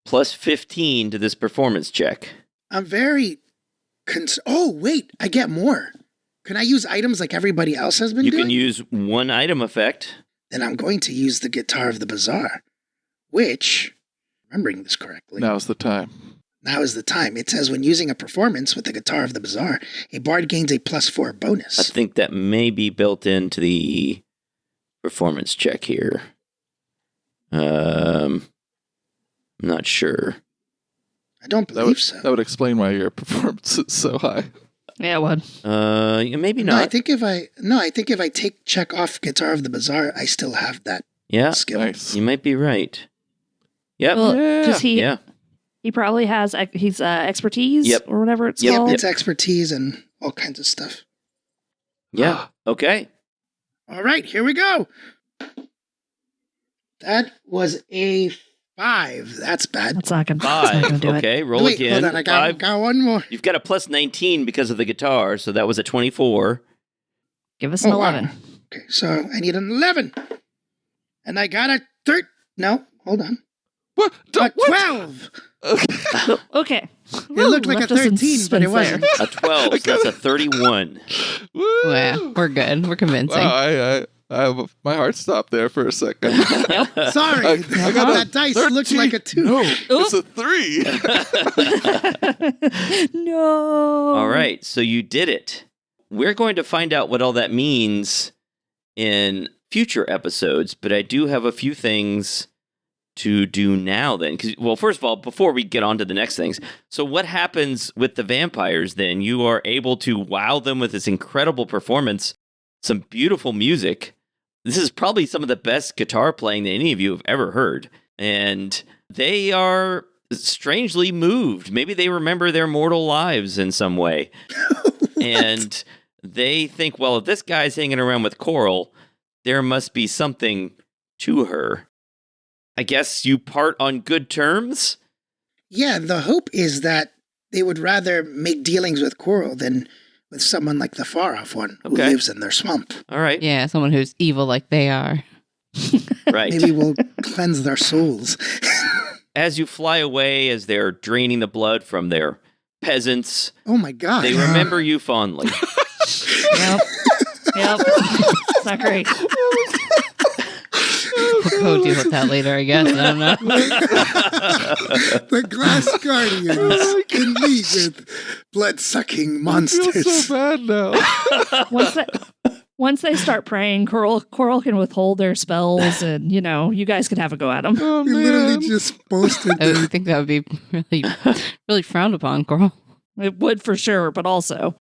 plus 15 to this performance check. I'm very... oh, wait, I get more. Can I use items like everybody else has been You doing? can use one item effect. Then I'm going to use the Guitar of the Bazaar, which, remembering this correctly, Now's the time. now is the time. It says when using a performance with the Guitar of the Bazaar, a bard gains a +4 I bonus. think that may be built into the performance check here. I'm not sure. I don't believe so. That would explain why your performance is so high. Yeah, it would. Maybe No, not. I think if I check off Guitar of the Bazaar, I still have that Yeah, skill. Nice. you might be right. Yep. Well, does he? Yeah. He probably has. He's expertise, Yep. or whatever it's Yep. called. It's expertise and all kinds of stuff. Yeah. Okay. All right, here we go. That was a 5. That's bad. That's not gonna do it. Okay, roll Wait, again. hold on, I Five. got one more. You've got a plus 19 because of the guitar, so that was a 24. Give us an Oh, wow. 11. Okay, so I need an 11. And I got a No, hold on. What? A What? 12. Okay. It looked like a Left us in 13, but it suspense wasn't. there. A 12, so that's a 31. Woo! Yeah, we're good. We're convincing. Wow, my heart stopped there for a second. Sorry, I got that dice 13. looks like a 2. No, it's a 3. No. All right, so you did it. We're going to find out what all that means in future episodes, but I do have a few things to do now then. Well, first of all, before we get on to the next things, so what happens with the vampires then? You are able to wow them with this incredible performance, some beautiful music. This is probably some of the best guitar playing that any of you have ever heard. And they are strangely moved. Maybe they remember their mortal lives in some way. And they think, well, if this guy's hanging around with Coral, there must be something to her. I guess you part on good terms? Yeah, the hope is that they would rather make dealings with Coral than with someone like the far-off one who Okay. lives in their swamp. All right. Yeah, someone who's evil like they are. Right. Maybe we'll cleanse their souls. As you fly away, as they're draining the blood from their peasants, Oh my god. they remember you fondly. Yep. It's not great. We'll go deal with that later, I guess. I don't know. The Glass Guardians in league with blood-sucking I feel monsters. so bad now. Once they start praying, Coral can withhold their spells, and you guys can have a go at them. Oh, We man. literally just posted I the would think that would be really, really frowned upon, Coral. It would for sure, but also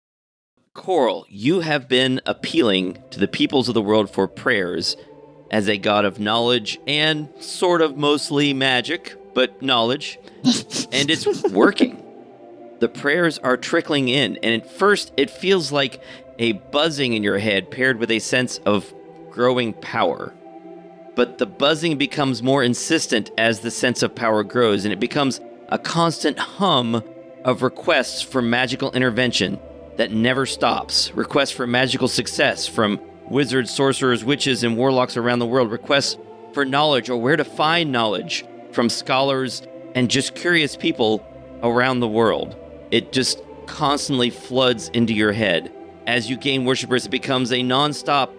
Coral, you have been appealing to the peoples of the world for prayers as a god of knowledge and sort of mostly magic, but knowledge, and it's working. The prayers are trickling in, and at first it feels like a buzzing in your head paired with a sense of growing power. But the buzzing becomes more insistent as the sense of power grows, and it becomes a constant hum of requests for magical intervention that never stops. Requests for magical success from wizards, sorcerers, witches, and warlocks around the world. Requests for knowledge or where to find knowledge from scholars and just curious people around the world. It just constantly floods into your head. As you gain worshippers, it becomes a non-stop,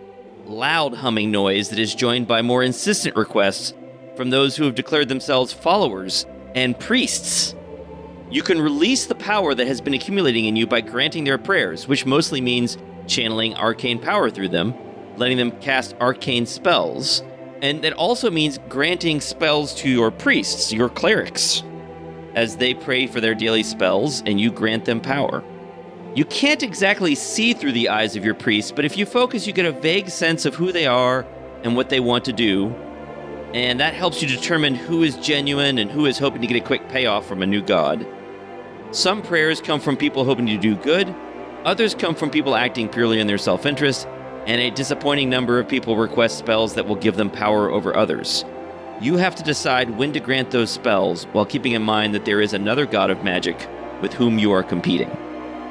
loud humming noise that is joined by more insistent requests from those who have declared themselves followers and priests. You can release the power that has been accumulating in you by granting their prayers, which mostly means channeling arcane power through them, letting them cast arcane spells, and that also means granting spells to your priests, your clerics, as they pray for their daily spells and you grant them power. You can't exactly see through the eyes of your priests, but if you focus, you get a vague sense of who they are and what they want to do, and that helps you determine who is genuine and who is hoping to get a quick payoff from a new god. Some prayers come from people hoping to do good, others come from people acting purely in their self-interest, and a disappointing number of people request spells that will give them power over others. You have to decide when to grant those spells while keeping in mind that there is another god of magic with whom you are competing.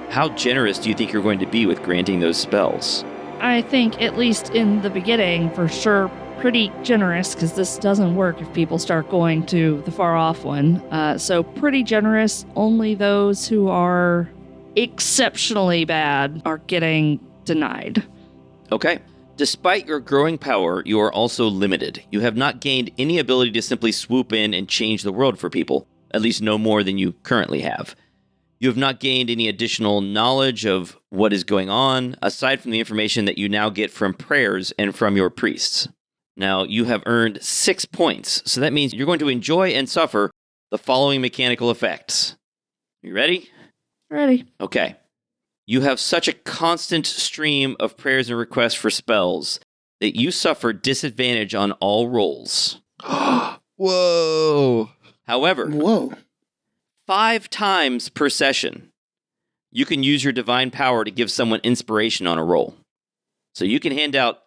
How generous do you think you're going to be with granting those spells? I think, at least in the beginning, for sure, pretty generous, because this doesn't work if people start going to the far off one. So pretty generous. Only those who are exceptionally bad are getting denied. Okay. Despite your growing power, you are also limited. You have not gained any ability to simply swoop in and change the world for people, at least no more than you currently have. You have not gained any additional knowledge of what is going on, aside from the information that you now get from prayers and from your priests. Now, you have earned 6 points, so that means you're going to enjoy and suffer the following mechanical effects. You ready? Ready. Okay. You have such a constant stream of prayers and requests for spells that you suffer disadvantage on all rolls. Whoa. However, Whoa. 5 times per session, you can use your divine power to give someone inspiration on a roll. So you can hand out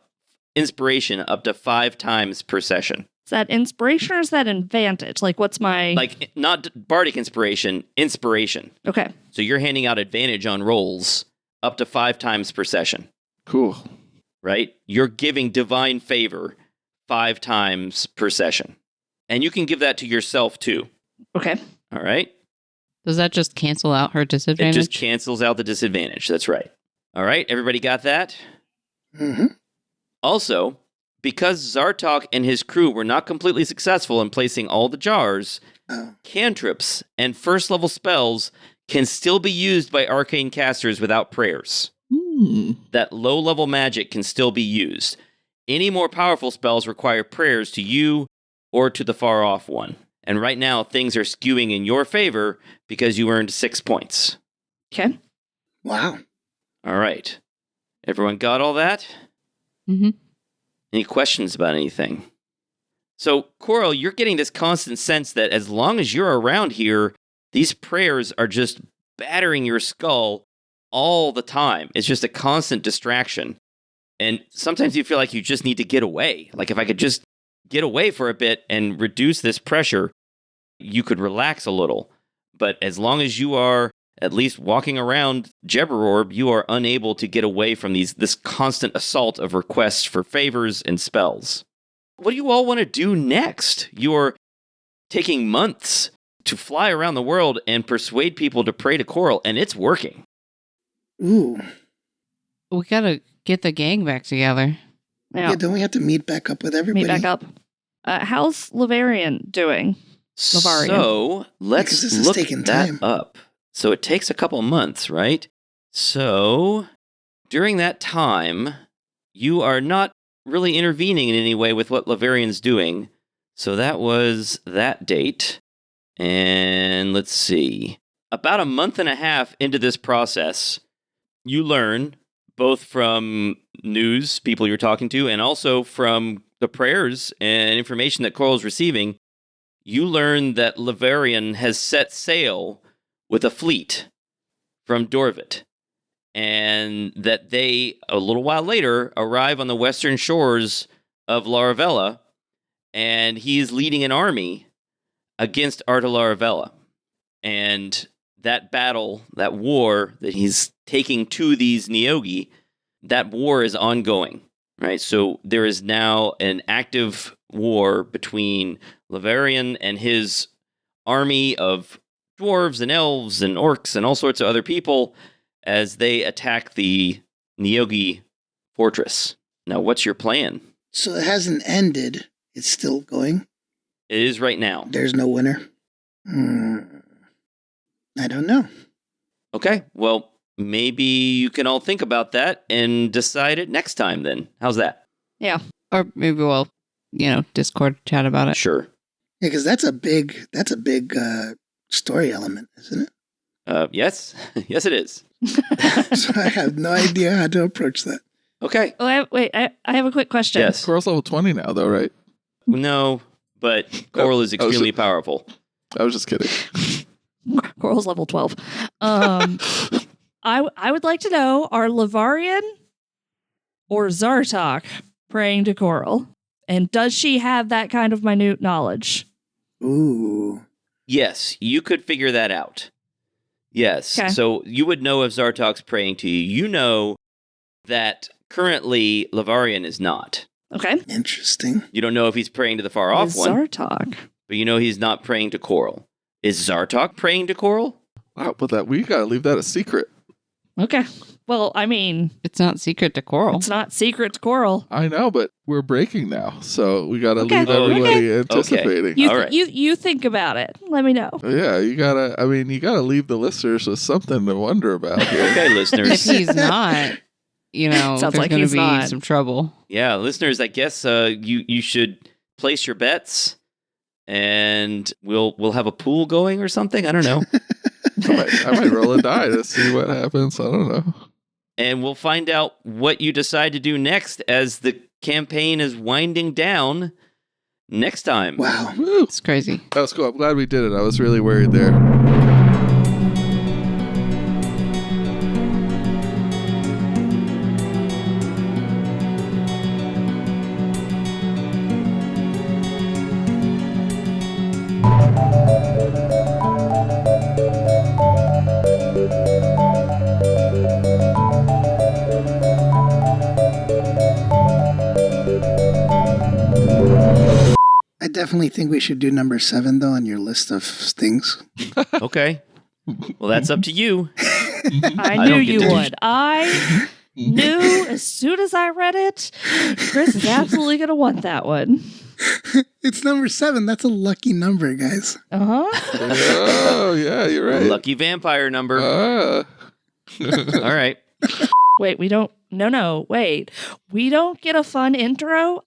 inspiration up to 5 times per session. Is that inspiration or is that advantage? Like, what's my... Like, not bardic inspiration. Okay. So you're handing out advantage on rolls up to 5 times per session, Cool. right? You're giving divine favor 5 times per session. And you can give that to yourself, too. Okay. All right? Does that just cancel out her It disadvantage? just cancels out the disadvantage. That's right. All right, everybody got that? Mm-hmm. Also, because Zartok and his crew were not completely successful in placing all the jars, cantrips and first-level spells can still be used by arcane casters without prayers. That low-level magic can still be used. Any more powerful spells require prayers to you or to the far-off one. And right now, things are skewing in your favor because you earned 6 points. Okay. Wow. All right. Everyone got all that? Mm-hmm. Any questions about anything? So, Coral, you're getting this constant sense that as long as you're around here, these prayers are just battering your skull all the time. It's just a constant distraction. And sometimes you feel like you just need to get away. Like if I could just get away for a bit and reduce this pressure, you could relax a little. But as long as you are at least walking around Jebberorb, you are unable to get away from this constant assault of requests for favors and spells. What do you all want to do next? You're taking months to fly around the world and persuade people to pray to Coral, and it's working. Ooh. We gotta get the gang back together. Now, Yeah, don't we have to meet back up with everybody? meet back up. How's Lavarian doing? Lavarian. So let's Because this is look taking that time. up. So it takes a couple months, right? So during that time, you are not really intervening in any way with what Laverian's doing. So that was that date. And let's see. About a month and a half into this process, you learn, both from news, people you're talking to, and also from the prayers and information that Coral's receiving, you learn that Laverian has set sail with a fleet from Dorvit, and that they, a little while later, arrive on the western shores of Laravella, and he is leading an army against Arta Laravella. And that battle, that war that he's taking to these Neogi, that war is ongoing, right? So there is now an active war between Laverian and his army of dwarves and elves and orcs and all sorts of other people as they attack the Neogi fortress. Now, what's your plan? So it hasn't ended. It's still going. It is right now. There's no winner. I don't know. Okay, well, maybe you can all think about that and decide it next time then. How's that? Yeah. Or maybe we'll, Discord chat about it. Sure. Yeah, because that's a big story element, isn't it? Yes. Yes, it is. So I have no idea how to approach that. Okay. Oh, I have a quick question. Yes. Coral's level 20 now, though, right? No, but Coral is extremely powerful. I was just kidding. Coral's level 12. I would like to know, are Lavarian or Zartok praying to Coral? And does she have that kind of minute knowledge? Ooh. Yes, you could figure that out. Yes. Okay. So you would know if Zartok's praying to you. You know that currently Lavarian is not. Okay. Interesting. You don't know if he's praying to the far off one, Zartok. but you know he's not praying to Coral. Is Zartok praying to Coral? Wow, but we gotta leave that a secret. Okay. Well, I mean, It's not secret to Coral. it's not secret to Coral. I know, but we're breaking now, so we gotta Okay. leave Oh, everybody anticipating. You, All right. you think about it. Let me know. Yeah, you gotta leave the listeners with something to wonder about here. Okay, If listeners. he's not, Sounds there's like going he's to be not. some trouble. Yeah, listeners, I guess you should place your bets, and we'll have a pool going or something. I don't know. I might roll a die to see what happens. I don't know. And we'll find out what you decide to do next as the campaign is winding down next time. Wow. Woo. It's crazy. That was cool. I'm glad we did it. I was really worried there. I definitely think we should do number 7, though, on your list of things. Okay. Well, that's up to you. I I knew don't get you to- would. I knew as soon as I read it, Chris is absolutely going to want that one. It's number 7. That's a lucky number, guys. Uh-huh. Oh, yeah, you're right. Lucky vampire number. Ah. All right. Wait, we don't... No, wait. We don't get a fun intro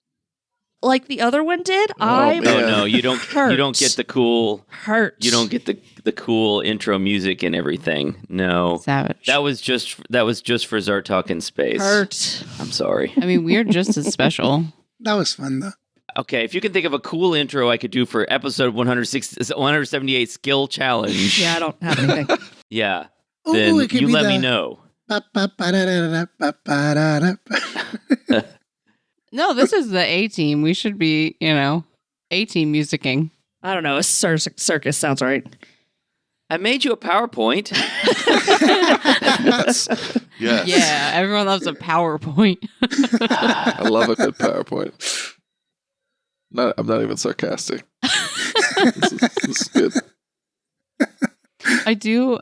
like the other one did? I'm No, Yeah. no, you don't. You don't get the cool. hurt. You don't get the cool intro music and everything. No, Savage. that was just for Zartok in space. hurt. I'm sorry. I mean, we're just as special. That was fun, though. Okay, if you can think of a cool intro I could do for episode 178 skill challenge. Yeah, I don't have anything. Yeah. Ooh, Then it could you be let the- me know. Ba-ba-ba-da-da-da-ba-ba-da-da. No, this is the A team. We should be, A team musicking. I don't know. A circus sounds right. I made you a PowerPoint. Yes. Yes. Yeah, everyone loves a PowerPoint. I love a good PowerPoint. I'm not even sarcastic. This is good. I do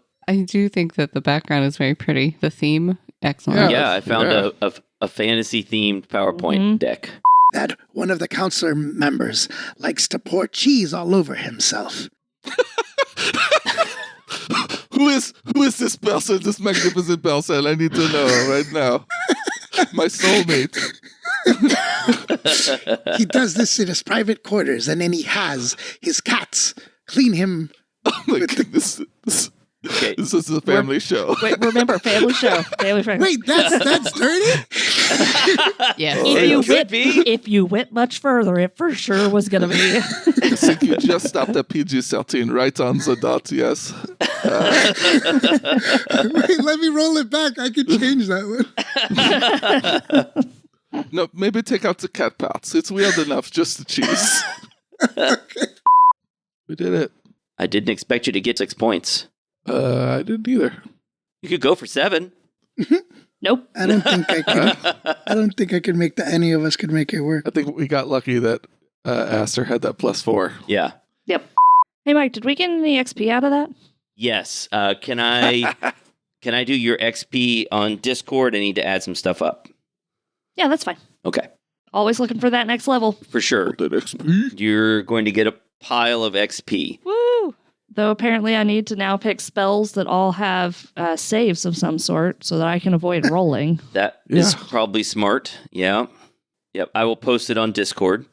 think that the background is very pretty. The theme, excellent. Yeah, I found Yeah. a fantasy themed PowerPoint Mhm. deck. That one of the counselor members likes to pour cheese all over himself. Who is this person? This magnificent person? I need to know right now. My soulmate. He does this in his private quarters, and then he has his cats clean him. Oh my goodness. Okay. This is a family show. Wait, remember, family show. Family friendly. Wait, that's dirty? Yeah. If you went much further, it for sure was going to be. I think you just stopped at PG-13 right on the dot, yes. Wait, let me roll it back. I can change that one. No, maybe take out the cat parts. It's weird enough, just the cheese. Okay. We did it. I didn't expect you to get 6 points. I didn't either. You could go for 7. Nope. I don't think I can. I don't think I can make that. Any of us could make it work. I think we got lucky that Aster had that +4. Yeah. Yep. Hey, Mike, did we get any XP out of that? Yes. Can I do your XP on Discord? I need to add some stuff up. Yeah, that's fine. Okay. Always looking for that next level. For sure. That XP. You're going to get a pile of XP. Woo! Though apparently I need to now pick spells that all have saves of some sort so that I can avoid rolling. That is probably smart. Yeah. Yep. I will post it on Discord.